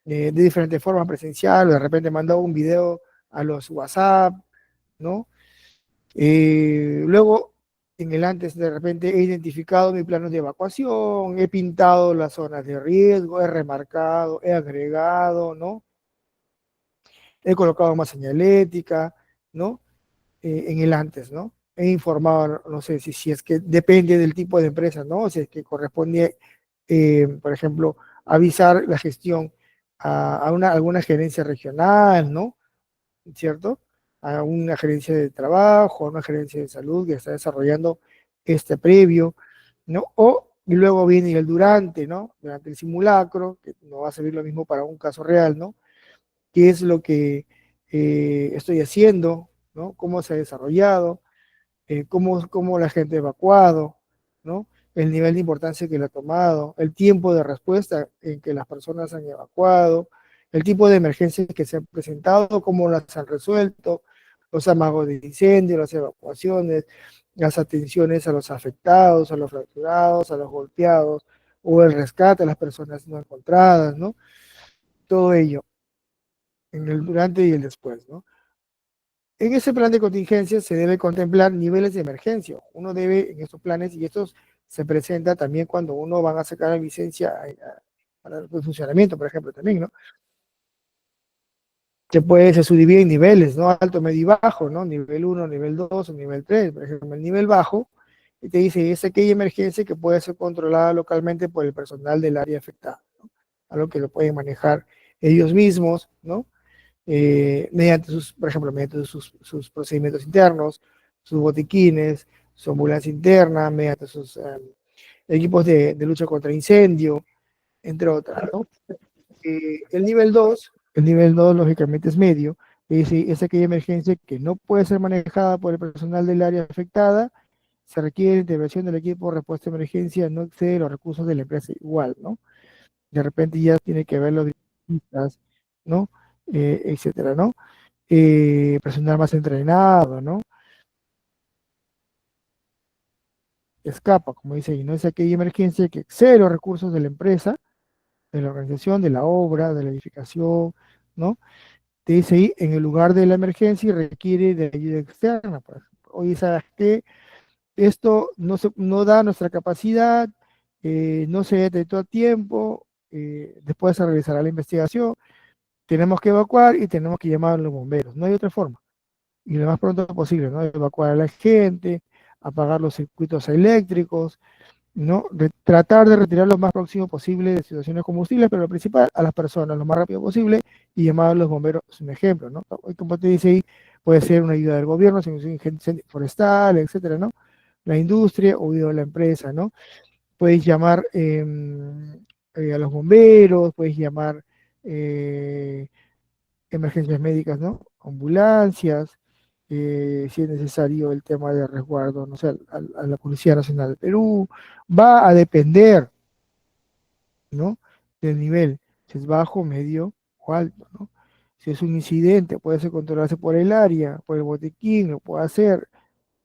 de diferentes formas, presencial, de repente he mandado un video a los WhatsApp, ¿no? Luego, en el antes, de repente he identificado mis planos de evacuación, he pintado las zonas de riesgo, he remarcado, he agregado, ¿no? He colocado más señalética, ¿no? En el antes, ¿no? He informado, no sé, si es que depende del tipo de empresa, ¿no? Si es que corresponde, por ejemplo, avisar la gestión a alguna gerencia regional, ¿no? ¿Cierto? A una gerencia de trabajo, a una gerencia de salud que está desarrollando este previo, ¿no? Y luego viene el durante, ¿no? Durante el simulacro, que no va a servir lo mismo para un caso real, ¿no? ¿Qué es lo que estoy haciendo? ¿No? ¿Cómo se ha desarrollado? Cómo la gente ha evacuado, ¿no? El nivel de importancia que le ha tomado, el tiempo de respuesta en que las personas han evacuado, el tipo de emergencias que se han presentado, cómo las han resuelto, los amagos de incendio, las evacuaciones, las atenciones a los afectados, a los fracturados, a los golpeados, o el rescate a las personas no encontradas, ¿no? Todo ello en el durante y el después, ¿no? En ese plan de contingencia se debe contemplar niveles de emergencia. Uno debe, en estos planes, y estos se presenta también cuando uno va a sacar la licencia para el funcionamiento, por ejemplo, también, ¿no? Se subdivide en niveles, ¿no? Alto, medio y bajo, ¿no? Nivel uno, nivel 2 o nivel 3. Por ejemplo, el nivel bajo y te dice, es aquella emergencia que puede ser controlada localmente por el personal del área afectada, ¿no? Algo que lo pueden manejar ellos mismos, ¿no? Mediante por ejemplo, mediante sus procedimientos internos, sus botiquines, su ambulancia interna, mediante sus equipos de lucha contra incendio, entre otras, ¿no? El nivel 2 lógicamente es medio, es aquella emergencia que no puede ser manejada por el personal del área afectada, se requiere intervención del equipo de respuesta de emergencia, no excede los recursos de la empresa igual, ¿no? De repente ya tiene que ver los directistas, ¿no? Etcétera, ¿no? Personal más entrenado, ¿no? Escapa, como dice ahí, no es aquella emergencia que excede los recursos de la empresa, de la organización, de la obra, de la edificación, ¿no? Te dice ahí, en el lugar de la emergencia y requiere de ayuda externa, por ejemplo. Oye, ¿sabes qué? Esto no da nuestra capacidad, no se detectó a tiempo, después se realizará la investigación, tenemos que evacuar y tenemos que llamar a los bomberos, no hay otra forma. Y lo más pronto posible, ¿no? Evacuar a la gente, apagar los circuitos eléctricos, ¿no? Tratar de retirar lo más próximo posible de situaciones combustibles, pero lo principal, a las personas lo más rápido posible y llamar a los bomberos es un ejemplo, ¿no? Como te dice ahí, puede ser una ayuda del gobierno, si es un incendio forestal, etcétera, ¿no? La industria o la empresa, ¿no? Puedes llamar a los bomberos, puedes llamar eh, emergencias médicas, ¿no? Ambulancias, si es necesario el tema de resguardo, no sé, a la Policía Nacional del Perú, va a depender, ¿no? Del nivel, si es bajo, medio o alto, ¿no? Si es un incidente, puede ser controlarse por el área, por el botiquín, lo puede hacer.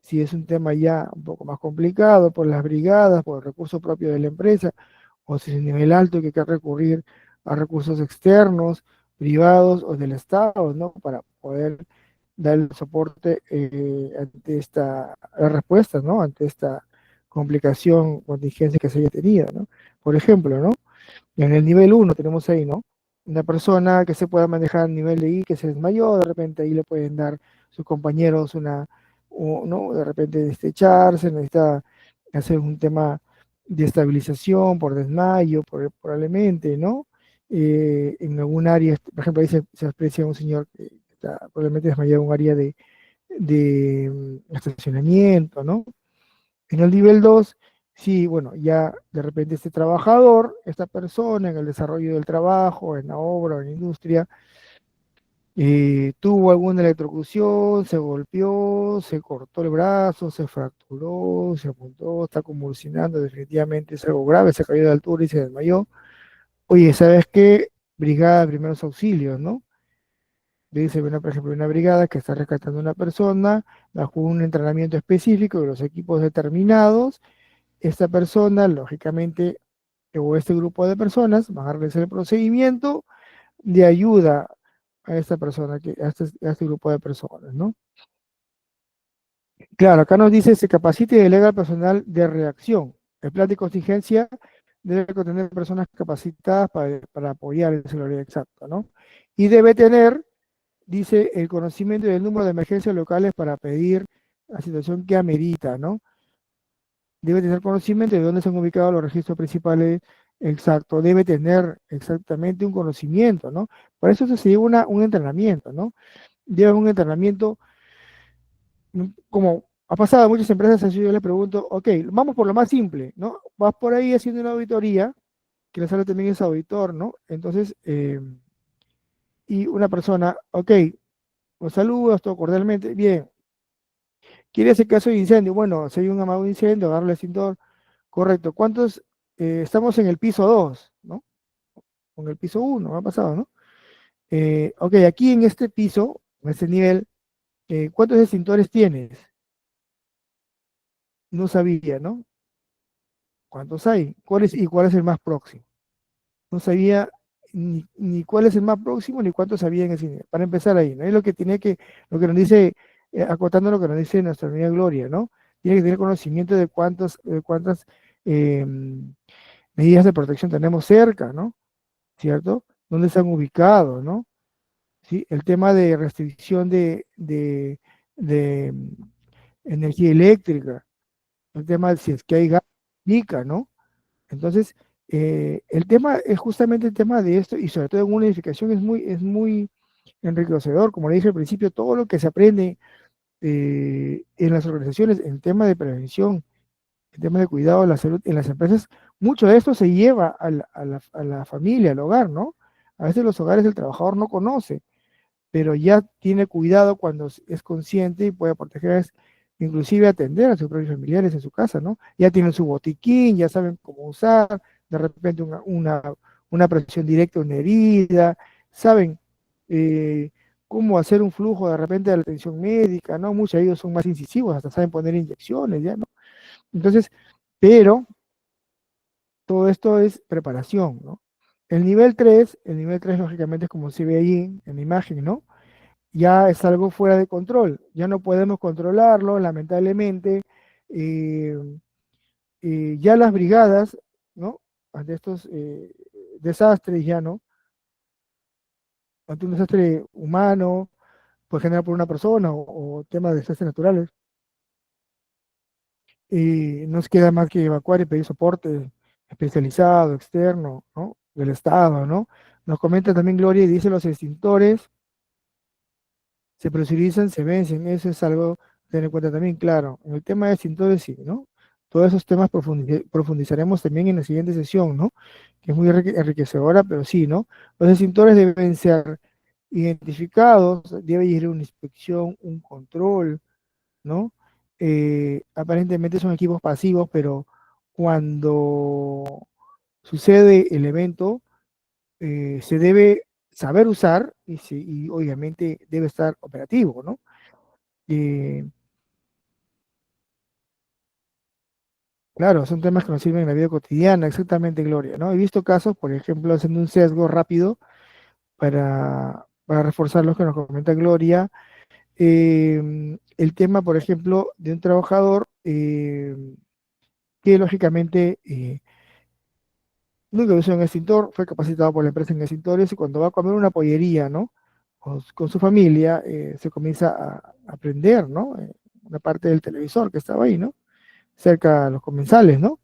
Si es un tema ya un poco más complicado, por las brigadas, por el recurso propio de la empresa, o si es un nivel alto que hay que recurrir a recursos externos, privados o del Estado, ¿no? Para poder dar el soporte ante las respuestas, ¿no? Ante esta complicación, contingencia que se haya tenido, ¿no? Por ejemplo, ¿no? En el nivel uno tenemos ahí, ¿no? Una persona que se pueda manejar a nivel de I, que se desmayó, de repente ahí le pueden dar sus compañeros ¿no? De repente destecharse, necesita hacer un tema de estabilización por desmayo, probablemente, ¿no? En algún área, por ejemplo, ahí se aprecia un señor que está probablemente desmayado en un área de estacionamiento, ¿no? En el nivel 2 sí, bueno, ya de repente este trabajador, esta persona en el desarrollo del trabajo, en la obra o en la industria, tuvo alguna electrocución, se golpeó, se cortó el brazo, se fracturó, se apuntó, está convulsionando, definitivamente es algo grave, se cayó de altura y se desmayó. Oye, ¿sabes qué? brigada de primeros auxilios, ¿no? Dice, por ejemplo, una brigada que está rescatando a una persona bajo un entrenamiento específico de los equipos determinados. Esta persona, lógicamente, o este grupo de personas van a realizar el procedimiento de ayuda a esta persona, a este grupo de personas, ¿no? Claro, acá nos dice, se capacita y delega al personal de reacción. El plan de contingencia debe contener personas capacitadas para apoyar el celular exacto, ¿no? Y debe tener, dice, el conocimiento del número de emergencias locales para pedir la situación que amerita, ¿no? Debe tener conocimiento de dónde se han ubicado los registros principales exactos, debe tener exactamente un conocimiento, ¿no? Para eso se lleva un entrenamiento, ¿no? Lleva un entrenamiento, como ha pasado en muchas empresas, así yo le pregunto, ok, vamos por lo más simple, ¿no? Vas por ahí haciendo una auditoría, que le sale también es auditor, ¿no? Entonces, y una persona, ok, los saludos, todo cordialmente, bien. ¿Quiere ese caso de incendio? Bueno, si hay un amago de incendio, agarra el extintor, correcto. ¿Cuántos? Estamos en el piso 2, ¿no? Con el piso 1, ha pasado, ¿no? Ok, aquí en este piso, en este nivel, ¿cuántos extintores tienes? No sabía, ¿no? ¿Cuántos hay? ¿Cuál es el más próximo? No sabía ni cuál es el más próximo ni cuántos había en ese nivel. Para empezar ahí, ¿no? Es lo que tiene que, lo que nos dice, acotando lo que nos dice nuestra amiga Gloria, ¿no? Tiene que tener conocimiento de cuántas eh, medidas de protección tenemos cerca, ¿no? ¿Cierto? ¿Dónde están ubicados, ¿no? ¿Sí? El tema de restricción de energía eléctrica, el tema de si es que hay gas, pica, ¿no? Entonces, el tema es justamente el tema de esto, y sobre todo en una edificación es muy enriquecedor, como le dije al principio, todo lo que se aprende en las organizaciones, en tema de prevención, en tema de cuidado de la salud en las empresas, mucho de esto se lleva a la familia, al hogar, ¿no? A veces los hogares el trabajador no conoce, pero ya tiene cuidado cuando es consciente y puede proteger, inclusive atender a sus propios familiares en su casa, ¿no? Ya tienen su botiquín, ya saben cómo usar, de repente una presión directa, una herida, saben cómo hacer un flujo de repente de la atención médica, ¿no? Muchos de ellos son más incisivos, hasta saben poner inyecciones, ¿ya? ¿No? Entonces, pero todo esto es preparación, ¿no? El nivel 3 lógicamente es como se ve ahí en la imagen, ¿no? Ya es algo fuera de control, ya no podemos controlarlo, lamentablemente. eh, ya las brigadas, ¿no? Ante estos desastres, ya no, ante un desastre humano, pues generado por una persona o temas de desastres naturales, nos queda más que evacuar y pedir soporte especializado, externo, ¿no? Del Estado, ¿no? Nos comenta también Gloria y dice los extintores se presurizan, se vencen, eso es algo a tener en cuenta también, claro. En el tema de extintores, sí, ¿no? Todos esos temas profundizaremos también en la siguiente sesión, ¿no? Que es muy enriquecedora, pero sí, ¿no? Los extintores deben ser identificados, debe ir una inspección, un control, ¿no? Aparentemente son equipos pasivos, pero cuando sucede el evento, se debe saber usar y obviamente debe estar operativo, ¿no? Eh, claro, son temas que nos sirven en la vida cotidiana, exactamente, Gloria, ¿no? He visto casos, por ejemplo, haciendo un sesgo rápido para reforzar lo que nos comenta Gloria. El tema, por ejemplo, de un trabajador que lógicamente nunca usó un extintor, fue capacitado por la empresa en extintores y cuando va a comer una pollería, ¿no? Con su familia, se comienza a prender, ¿no? Una parte del televisor que estaba ahí, ¿no? Cerca a los comensales, ¿no?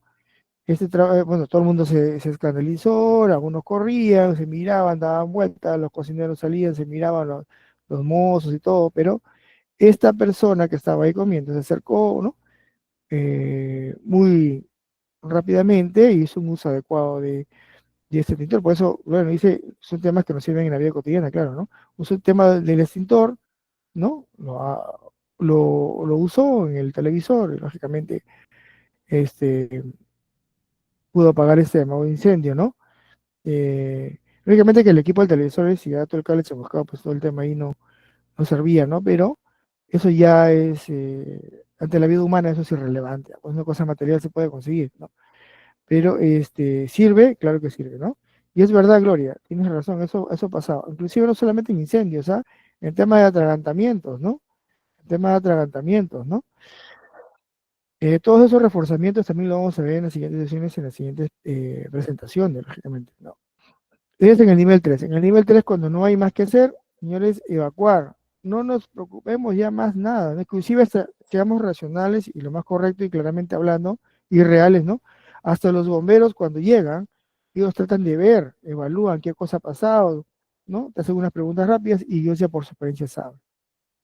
Bueno, todo el mundo se escandalizó, algunos corrían, se miraban, daban vueltas, los cocineros salían, se miraban los mozos y todo, pero esta persona que estaba ahí comiendo se acercó, ¿no? Muy rápidamente y hizo un uso adecuado de este extintor. Por eso, bueno, dice, son temas que nos sirven en la vida cotidiana, claro, ¿no? Usó el tema del extintor, ¿no? Lo usó en el televisor y lógicamente este, pudo apagar este llamado incendio, ¿no? Lógicamente que el equipo del televisor, si ya todo el cable se buscaba, pues todo el tema ahí no servía, ¿no? Pero eso ya es, ante la vida humana, eso es irrelevante. Pues una cosa material se puede conseguir, ¿no? Pero sirve, claro que sirve, ¿no? Y es verdad, Gloria, tienes razón, eso ha pasado. Inclusive no solamente en incendios, ¿ah? En tema de atragantamientos, ¿no? En tema de atragantamientos, ¿no? Todos esos reforzamientos también lo vamos a ver en las siguientes sesiones, en las siguientes presentaciones, lógicamente, ¿no? Es en el nivel 3. En el nivel 3, cuando no hay más que hacer, señores, evacuar. No nos preocupemos ya más nada, ¿no? Inclusive seamos racionales y lo más correcto y claramente hablando, y reales, ¿no? Hasta los bomberos cuando llegan, ellos tratan de ver, evalúan qué cosa ha pasado, ¿no? Te hacen unas preguntas rápidas y ellos ya por su experiencia saben,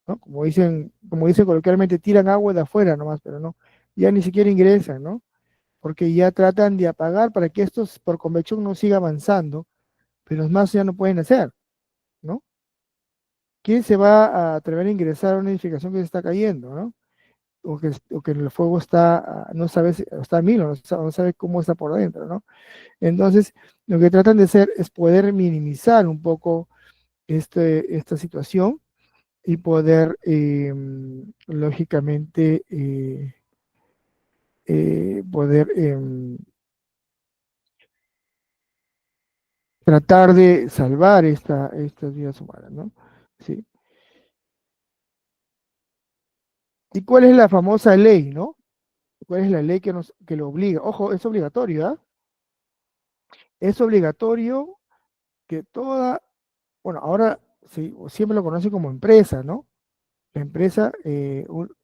¿no? Como dicen coloquialmente, tiran agua de afuera nomás, pero no, ya ni siquiera ingresan, ¿no? Porque ya tratan de apagar para que estos por convección no siga avanzando, pero más ya no pueden hacer, ¿no? ¿Quién se va a atrever a ingresar a una edificación que se está cayendo, ¿no? O que el fuego está, no sabe, está a mil, o no sabe cómo está por dentro, ¿no? Entonces, lo que tratan de hacer es poder minimizar un poco esta situación y poder, lógicamente, poder tratar de salvar estas vidas humanas, ¿no? Sí. ¿Y cuál es la famosa ley, no? ¿Cuál es la ley que lo obliga? Ojo, es obligatorio, ¿ah? Es obligatorio que bueno, ahora sí, siempre lo conoce como empresa, ¿no? La empresa,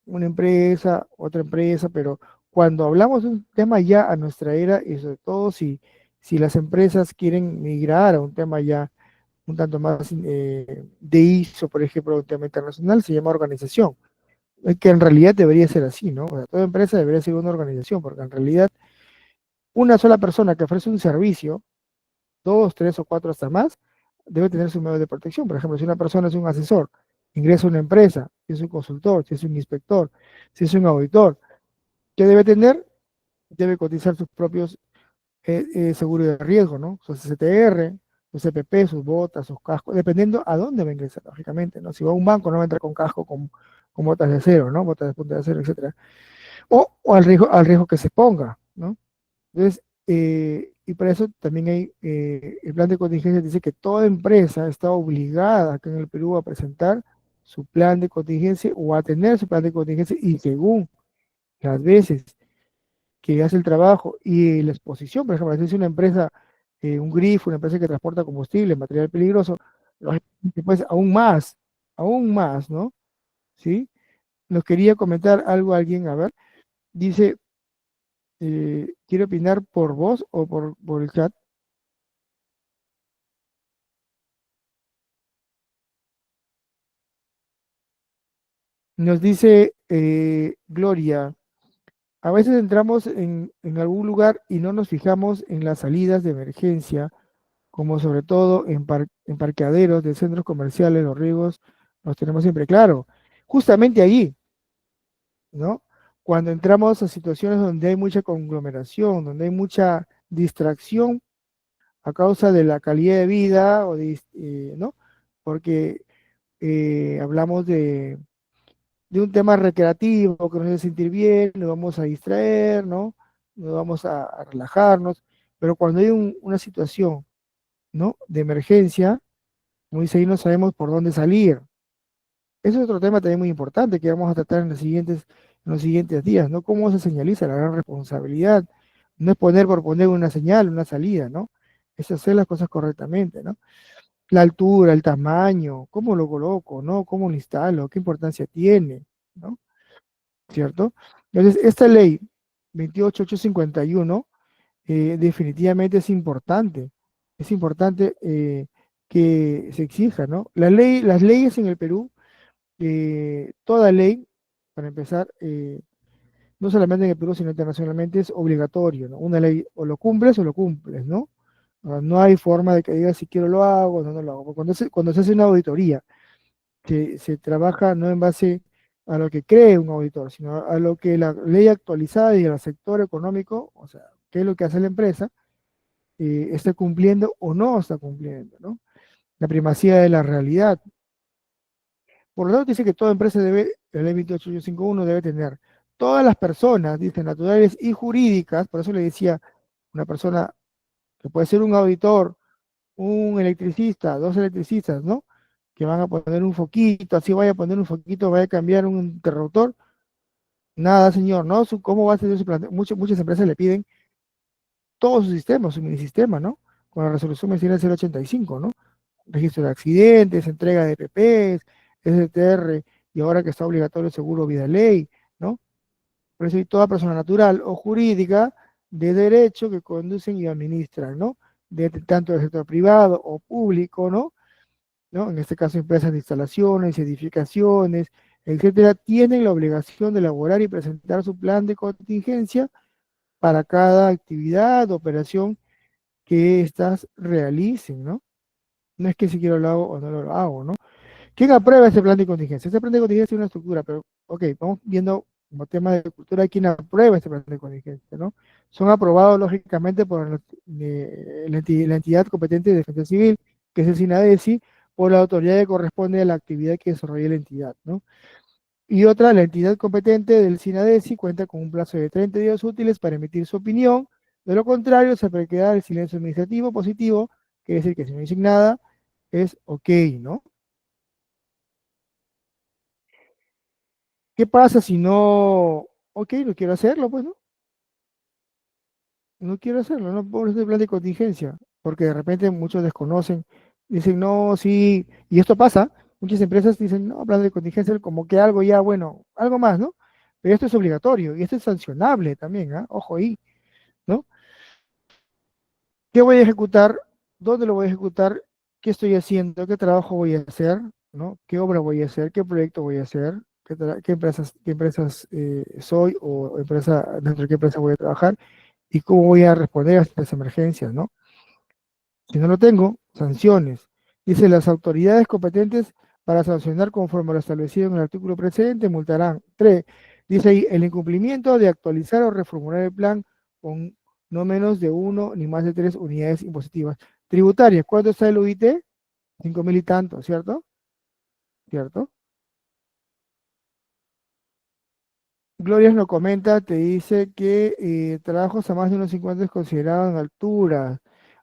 una empresa, otra empresa, pero cuando hablamos de un tema ya a nuestra era, y sobre todo si las empresas quieren migrar a un tema ya un tanto más de ISO, por ejemplo, un tema internacional, se llama organización. Que en realidad debería ser así, ¿no? O sea, toda empresa debería ser una organización, porque en realidad una sola persona que ofrece un servicio, dos, tres o cuatro hasta más, debe tener su medio de protección. Por ejemplo, si una persona es un asesor, ingresa a una empresa, si es un consultor, si es un inspector, si es un auditor, ¿qué debe tener? Debe cotizar sus propios seguros de riesgo, ¿no? Sus CTR, sus CPP, sus botas, sus cascos, dependiendo a dónde va a ingresar, lógicamente, ¿no? Si va a un banco, no va a entrar con casco, con botas de acero, ¿no? Botas de punta de acero, etcétera. O al riesgo que se ponga, ¿no? Entonces, y para eso también hay, el plan de contingencia dice que toda empresa está obligada acá en el Perú a presentar su plan de contingencia o a tener su plan de contingencia y según las veces que hace el trabajo y la exposición, por ejemplo, si es una empresa, un grifo, una empresa que transporta combustible, material peligroso, lógicamente, pues aún más, ¿no? ¿Sí? Nos quería comentar algo alguien, a ver, dice, ¿quiere opinar por voz o por el chat? Nos dice Gloria, a veces entramos en algún lugar y no nos fijamos en las salidas de emergencia, como sobre todo en parqueaderos de centros comerciales, los riesgos los tenemos siempre claro. Justamente allí, ¿no? Cuando entramos a situaciones donde hay mucha conglomeración, donde hay mucha distracción a causa de la calidad de vida, ¿no? Porque hablamos de un tema recreativo que nos hace sentir bien, nos vamos a distraer, ¿no? Nos vamos a relajarnos, pero cuando hay una situación, ¿no? De emergencia, como dice ahí, no sabemos por dónde salir. Ese es otro tema también muy importante que vamos a tratar en los siguientes días, ¿no? ¿Cómo se señaliza la gran responsabilidad? No es poner por poner una señal, una salida, ¿no? Es hacer las cosas correctamente, ¿no? La altura, el tamaño, cómo lo coloco, ¿no? ¿Cómo lo instalo? ¿Qué importancia tiene? ¿No? ¿Cierto? Entonces, esta ley 28851 definitivamente es importante que se exija, ¿no? Las leyes en el Perú, toda ley, para empezar, no solamente en el Perú, sino internacionalmente, es obligatorio, ¿no? Una ley o lo cumples, ¿no? No hay forma de que digas si quiero lo hago, no lo hago. Cuando se hace una auditoría, que se trabaja no en base a lo que cree un auditor, sino a lo que la ley actualizada y el sector económico, o sea, qué es lo que hace la empresa, está cumpliendo o no está cumpliendo, ¿no? La primacía de la realidad. Por lo tanto, dice que toda empresa debe, la ley 28851 debe tener todas las personas, dice, naturales y jurídicas, por eso le decía, una persona que puede ser un auditor, un electricista, dos electricistas, ¿no? Que van a poner un foquito, así vaya a poner un foquito, vaya a cambiar un interruptor. Nada, señor, ¿no? ¿Cómo va a ser su plan? Muchas empresas le piden todo su sistema, su minisistema, ¿no? Con la resolución mencional 085, ¿no? Registro de accidentes, entrega de PPs, STR, y ahora que está obligatorio el seguro vida ley, ¿no? Por eso hay toda persona natural o jurídica de derecho que conducen y administran, ¿no? Tanto del sector privado o público, ¿no? ¿No? En este caso, empresas de instalaciones, edificaciones, etcétera, tienen la obligación de elaborar y presentar su plan de contingencia para cada actividad, operación que éstas realicen, ¿no? No es que si quiero lo hago o no lo hago, ¿no? ¿Quién aprueba ese plan de contingencia? Ese plan de contingencia es una estructura, pero, ok, vamos viendo como tema de cultura quién aprueba este plan de contingencia, ¿no? Son aprobados, lógicamente, por la entidad competente de defensa civil, que es el SINADECI, por la autoridad que corresponde a la actividad que desarrolla la entidad, ¿no? Y otra, la entidad competente del SINADECI cuenta con un plazo de 30 días útiles para emitir su opinión. De lo contrario, se quedar el silencio administrativo positivo, que es decir que si no dicen nada, es ok, ¿no? ¿Qué pasa si no, ok, no quiero hacerlo, pues, ¿no? No quiero hacerlo, no por ese plan de contingencia, porque de repente muchos desconocen, dicen, no, sí, y esto pasa, muchas empresas dicen, no, plan de contingencia, como que algo ya, bueno, algo más, ¿no? Pero esto es obligatorio y esto es sancionable también, ¿ah? Ojo ahí, ¿no? ¿Qué voy a ejecutar? ¿Dónde lo voy a ejecutar? ¿Qué estoy haciendo? ¿Qué trabajo voy a hacer? ¿No? ¿Qué obra voy a hacer? ¿Qué proyecto voy a hacer? ¿Qué empresas soy o empresa, dentro de qué empresa voy a trabajar? ¿Y cómo voy a responder a estas emergencias, ¿no? Si no lo tengo, sanciones. Dice, las autoridades competentes para sancionar conforme a lo establecido en el artículo precedente multarán. 3. Dice ahí, el incumplimiento de actualizar o reformular el plan con no menos de uno ni más de 3 unidades impositivas. Tributarias, ¿cuánto está el UIT? 5.000 y tanto, ¿cierto? ¿Cierto? Gloria nos comenta, te dice que trabajos a más de unos 50 es considerado en altura.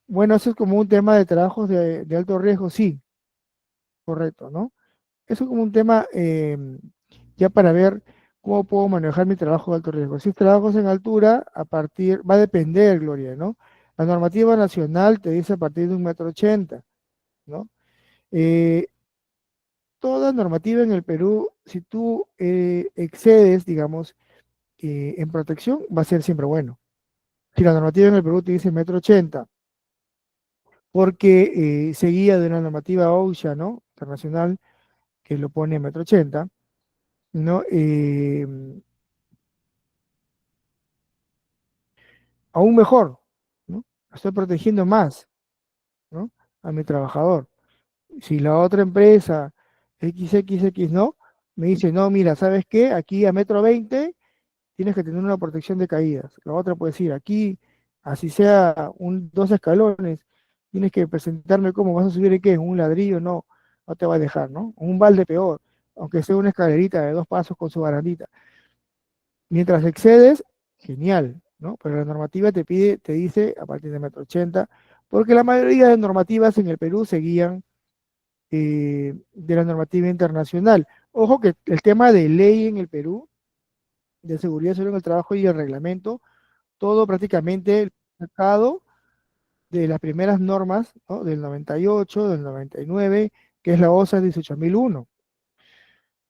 Bueno, eso es como un tema de trabajos de alto riesgo, sí, correcto, ¿no? Eso es como un tema ya para ver cómo puedo manejar mi trabajo de alto riesgo. Si es trabajos en altura, va a depender, Gloria, ¿no? La normativa nacional te dice a partir de 1,80 m, ¿no? Eh, Toda normativa en el Perú, si tú excedes, digamos, en protección, va a ser siempre bueno. Si la normativa en el Perú te dice 1,80 m, porque seguía de una normativa OSHA, ¿no? Internacional, que lo pone en 1,80 m, ¿no? Aún mejor, ¿no? Estoy protegiendo más, ¿no? A mi trabajador. Si la otra empresa XXX, ¿no? Me dice, no, mira, ¿sabes qué? Aquí a 1,20 m tienes que tener una protección de caídas. La otra puede decir, aquí, así sea 2 escalones, tienes que presentarme cómo vas a subir en qué, en un ladrillo, no, no te va a dejar, ¿no? Un balde peor, aunque sea una escalerita de 2 pasos con su barandita. Mientras excedes, genial, ¿no? Pero la normativa te dice a partir de 1,80 m, porque la mayoría de normativas en el Perú seguían de la normativa internacional. Ojo que el tema de ley en el Perú, de seguridad segura en el trabajo y el reglamento, todo prácticamente sacado de las primeras normas, ¿no? Del 98, del 99, que es la OSA 18001,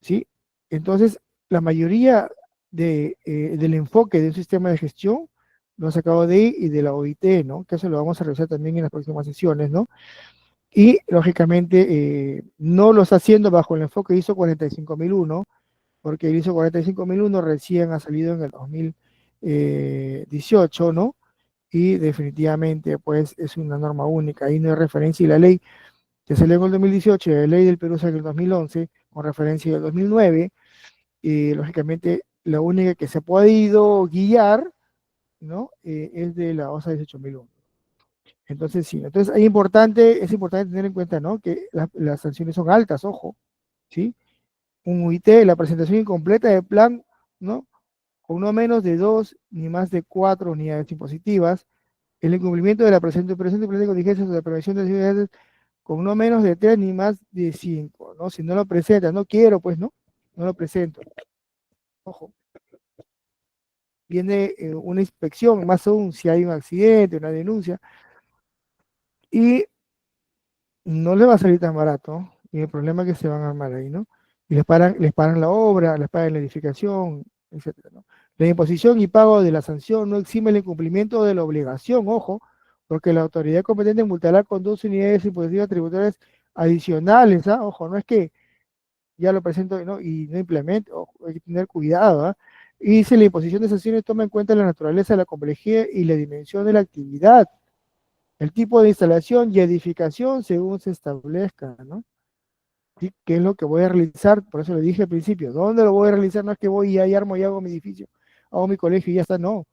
¿sí? Entonces, la mayoría del enfoque de un sistema de gestión lo ha sacado de ahí y de la OIT, ¿no? Que eso lo vamos a revisar también en las próximas sesiones, ¿no? Y, lógicamente, no lo está haciendo bajo el enfoque ISO 45001, porque el ISO 45001 recién ha salido en el 2018, ¿no? Y definitivamente, pues, es una norma única, ahí no hay referencia, y la ley que salió en el 2018, y la ley del Perú salió en el 2011, con referencia del 2009, y lógicamente la única que se ha podido guiar, ¿no? Es de la OSA 18001. Entonces, sí, entonces es importante tener en cuenta, ¿no? Que las sanciones son altas, ojo, ¿sí? Un UIT, la presentación incompleta del plan, ¿no? Con no menos de dos ni más de cuatro unidades impositivas, el incumplimiento de la presente plan de contingencias o de prevención de actividades con no menos de tres ni más de cinco, ¿no? Si no lo presenta, no quiero, pues, ¿no? No lo presento. Ojo, viene una inspección, más aún si hay un accidente, una denuncia, y no les va a salir tan barato, y el problema es que se van a armar ahí, ¿no? Y les paran la obra, les pagan la edificación, etcétera, ¿no? La imposición y pago de la sanción no exime el incumplimiento de la obligación, ojo, porque la autoridad competente multará con dos unidades impositivas tributarias adicionales, ¿ah? Ojo, no es que ya lo presento, ¿no? Y no implemento, ojo, hay que tener cuidado, ¿ah? Y si la imposición de sanciones toma en cuenta la naturaleza, la complejidad y la dimensión de la actividad, el tipo de instalación y edificación según se establezca, ¿no? ¿Sí? ¿Qué es lo que voy a realizar? Por eso le dije al principio, ¿dónde lo voy a realizar? No es que voy y ahí armo y hago mi edificio, hago mi colegio y ya está, no,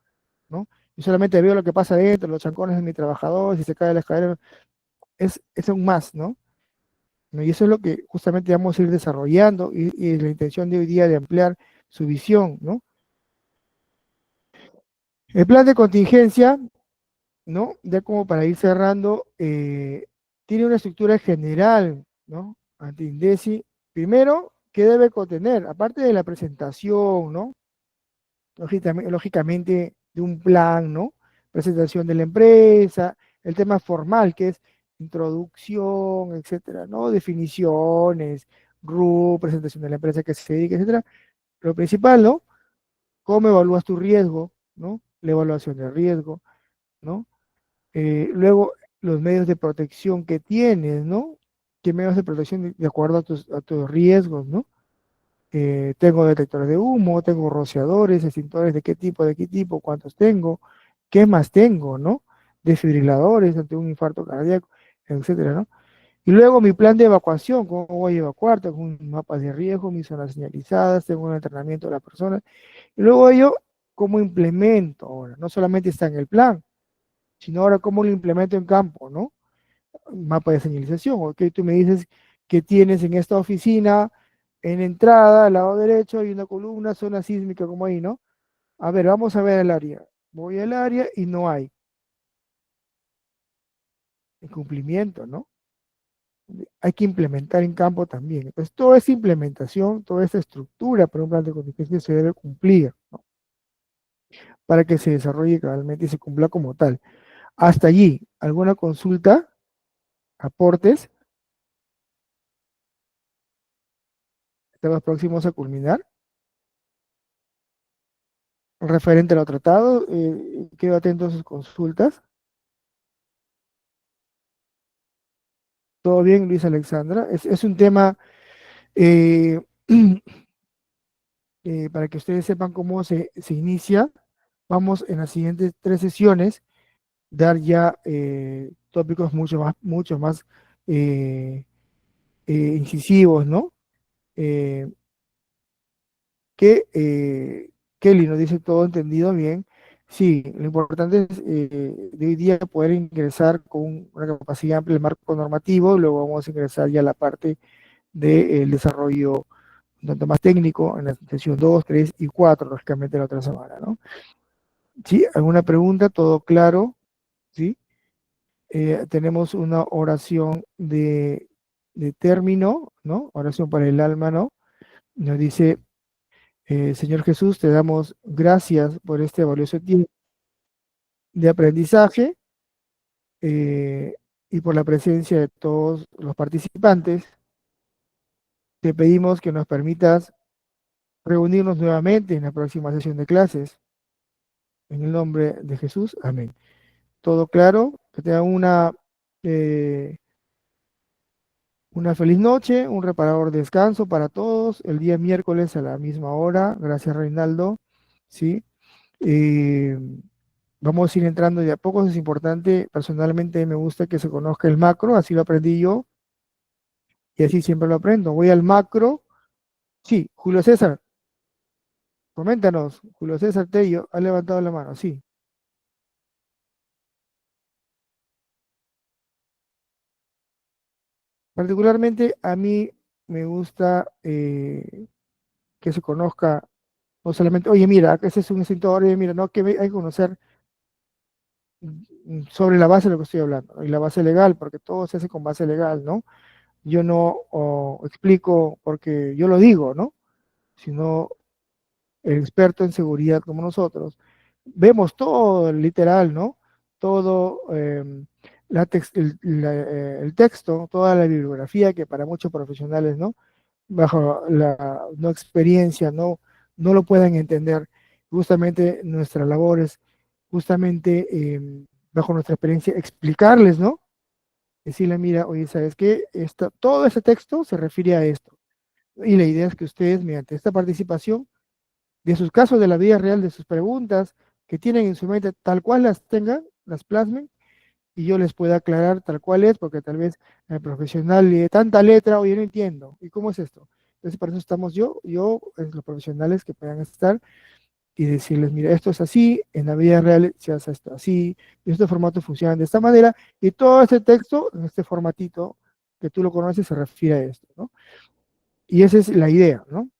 ¿no? Yo solamente veo lo que pasa dentro, los chancones de mi trabajador, si se cae la escalera, es un más, ¿no? ¿No? Y eso es lo que justamente vamos a ir desarrollando y la intención de hoy día de ampliar su visión, ¿no? El plan de contingencia, ¿no? Ya como para ir cerrando, tiene una estructura general, ¿no? Ante INDECI. Primero, ¿qué debe contener? Aparte de la presentación, ¿no? Lógicamente, de un plan, ¿no? Presentación de la empresa, el tema formal, que es introducción, etcétera, ¿no? Definiciones, RU, presentación de la empresa que se dedica, etcétera. Lo principal, ¿no? ¿Cómo evalúas tu riesgo, ¿no? La evaluación de riesgo, ¿no? Luego, los medios de protección que tienes, ¿no? ¿Qué medios de protección de acuerdo a tus riesgos, ¿no? Tengo detectores de humo, tengo rociadores, extintores de qué tipo, cuántos tengo, qué más tengo, ¿no? Desfibriladores ante un infarto cardíaco, etcétera, ¿no? Y luego mi plan de evacuación, cómo voy a evacuar, tengo un mapa de riesgo, mis zonas señalizadas, tengo un entrenamiento de la persona. Y luego ello, ¿cómo implemento ahora? No solamente está en el plan, sino ahora cómo lo implemento en campo, ¿no? Mapa de señalización, ok, tú me dices que tienes en esta oficina, en entrada, al lado derecho, hay una columna, zona sísmica, como ahí, ¿no? A ver, vamos a ver el área. Voy al área y no hay cumplimiento, ¿no? Hay que implementar en campo también. Entonces, toda esa implementación, toda esta estructura para un plan de contingencia se debe cumplir, ¿no? Para que se desarrolle cabalmente y se cumpla como tal. Hasta allí, ¿alguna consulta? ¿Aportes? ¿Estamos próximos a culminar? Referente a lo tratado, quedo atento a sus consultas. ¿Todo bien, Luis Alexandra? Es un tema, eh, para que ustedes sepan cómo se inicia. Vamos en las siguientes tres sesiones dar ya tópicos mucho más eh, incisivos, ¿no? Eh, que Kelly nos dice todo entendido bien. Sí, lo importante es de hoy día poder ingresar con una capacidad amplia del marco normativo, luego vamos a ingresar ya a la parte del desarrollo un tanto más técnico en la sesión 2, 3 y 4, lógicamente la otra semana, ¿no? ¿Sí? ¿Alguna pregunta? ¿Todo claro? ¿Sí? Tenemos una oración de término, ¿no? Oración para el alma, ¿no? Nos dice, Señor Jesús, te damos gracias por este valioso tiempo de aprendizaje y por la presencia de todos los participantes. Te pedimos que nos permitas reunirnos nuevamente en la próxima sesión de clases. En el nombre de Jesús, amén. ¿Todo claro? Que tengan eh, una feliz noche, un reparador descanso para todos. El día miércoles a la misma hora. Gracias, Reinaldo. ¿Sí? Eh, Vamos a ir entrando de a poco, es importante. Personalmente me gusta que se conozca el macro, así lo aprendí yo y así siempre lo aprendo. Voy al macro. Sí, Julio César, coméntanos. Julio César Tello ha levantado la mano, sí. Particularmente a mí me gusta que se conozca, no solamente, oye, mira, ese es un extintor, oye, mira, no, que hay que conocer sobre la base de lo que estoy hablando, ¿no? Y la base legal, porque todo se hace con base legal, ¿no? Yo no explico porque yo lo digo, ¿no? Sino el experto en seguridad como nosotros, vemos todo literal, ¿no? Todo el texto, toda la bibliografía que para muchos profesionales, ¿no? Bajo la no experiencia, no lo pueden entender. Justamente nuestra labor es justamente bajo nuestra experiencia explicarles, ¿no? Decirle, mira, oye, ¿sabes qué? Todo ese texto se refiere a esto. Y la idea es que ustedes, mediante esta participación, de sus casos de la vida real, de sus preguntas que tienen en su mente, tal cual las tengan, las plasmen, y yo les pueda aclarar tal cual es, porque tal vez el profesional lee tanta letra, oye, no entiendo, ¿y cómo es esto? Entonces, para eso estamos los profesionales que puedan estar y decirles, mira, esto es así, en la vida real se hace esto así, y este formato funciona de esta manera, y todo este texto, en este formatito que tú lo conoces, se refiere a esto, ¿no? Y esa es la idea, ¿no?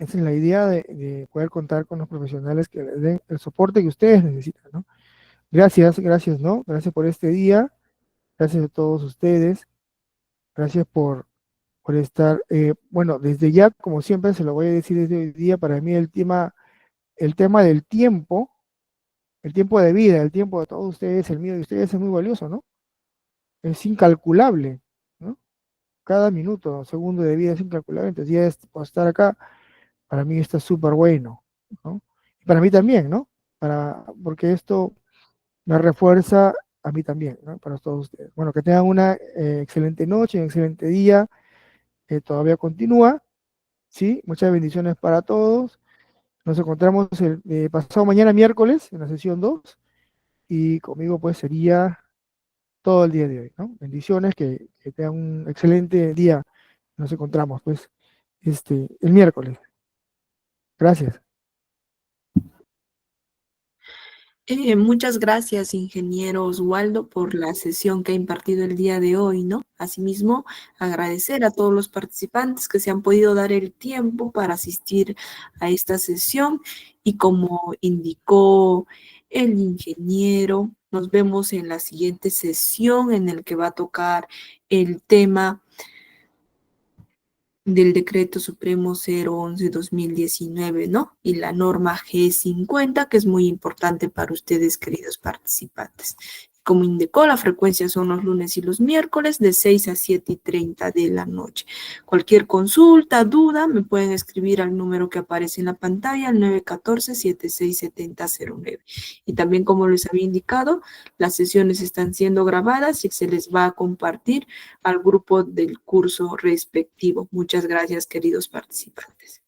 Esa es la idea de poder contar con los profesionales que les den el soporte que ustedes necesitan, ¿no? Gracias, ¿no? Gracias por este día, gracias a todos ustedes, gracias por estar, bueno, desde ya, como siempre, se lo voy a decir desde hoy día, para mí el tema del tiempo, el tiempo de vida, el tiempo de todos ustedes, el mío de ustedes es muy valioso, ¿no? Es incalculable, ¿no? Cada minuto, segundo de vida es incalculable, entonces ya por estar acá, para mí está súper bueno, ¿no? Y para mí también, ¿no? Porque esto me refuerza a mí también, ¿no? Para todos ustedes. Bueno, que tengan una excelente noche, un excelente día, todavía continúa, ¿sí? Muchas bendiciones para todos. Nos encontramos el pasado mañana miércoles en la sesión 2 y conmigo pues sería todo el día de hoy, ¿no? Bendiciones, que tengan un excelente día. Nos encontramos pues el miércoles. Gracias. Muchas gracias, ingeniero Oswaldo, por la sesión que ha impartido el día de hoy, ¿no? Asimismo, agradecer a todos los participantes que se han podido dar el tiempo para asistir a esta sesión y como indicó el ingeniero, nos vemos en la siguiente sesión en el que va a tocar el tema del Decreto Supremo 011-2019, ¿no? Y la norma G50, que es muy importante para ustedes, queridos participantes. Como indicó, la frecuencia son los lunes y los miércoles de 6 a 7:30 de la noche. Cualquier consulta, duda, me pueden escribir al número que aparece en la pantalla, al 914-767009. Y también, como les había indicado, las sesiones están siendo grabadas y se les va a compartir al grupo del curso respectivo. Muchas gracias, queridos participantes.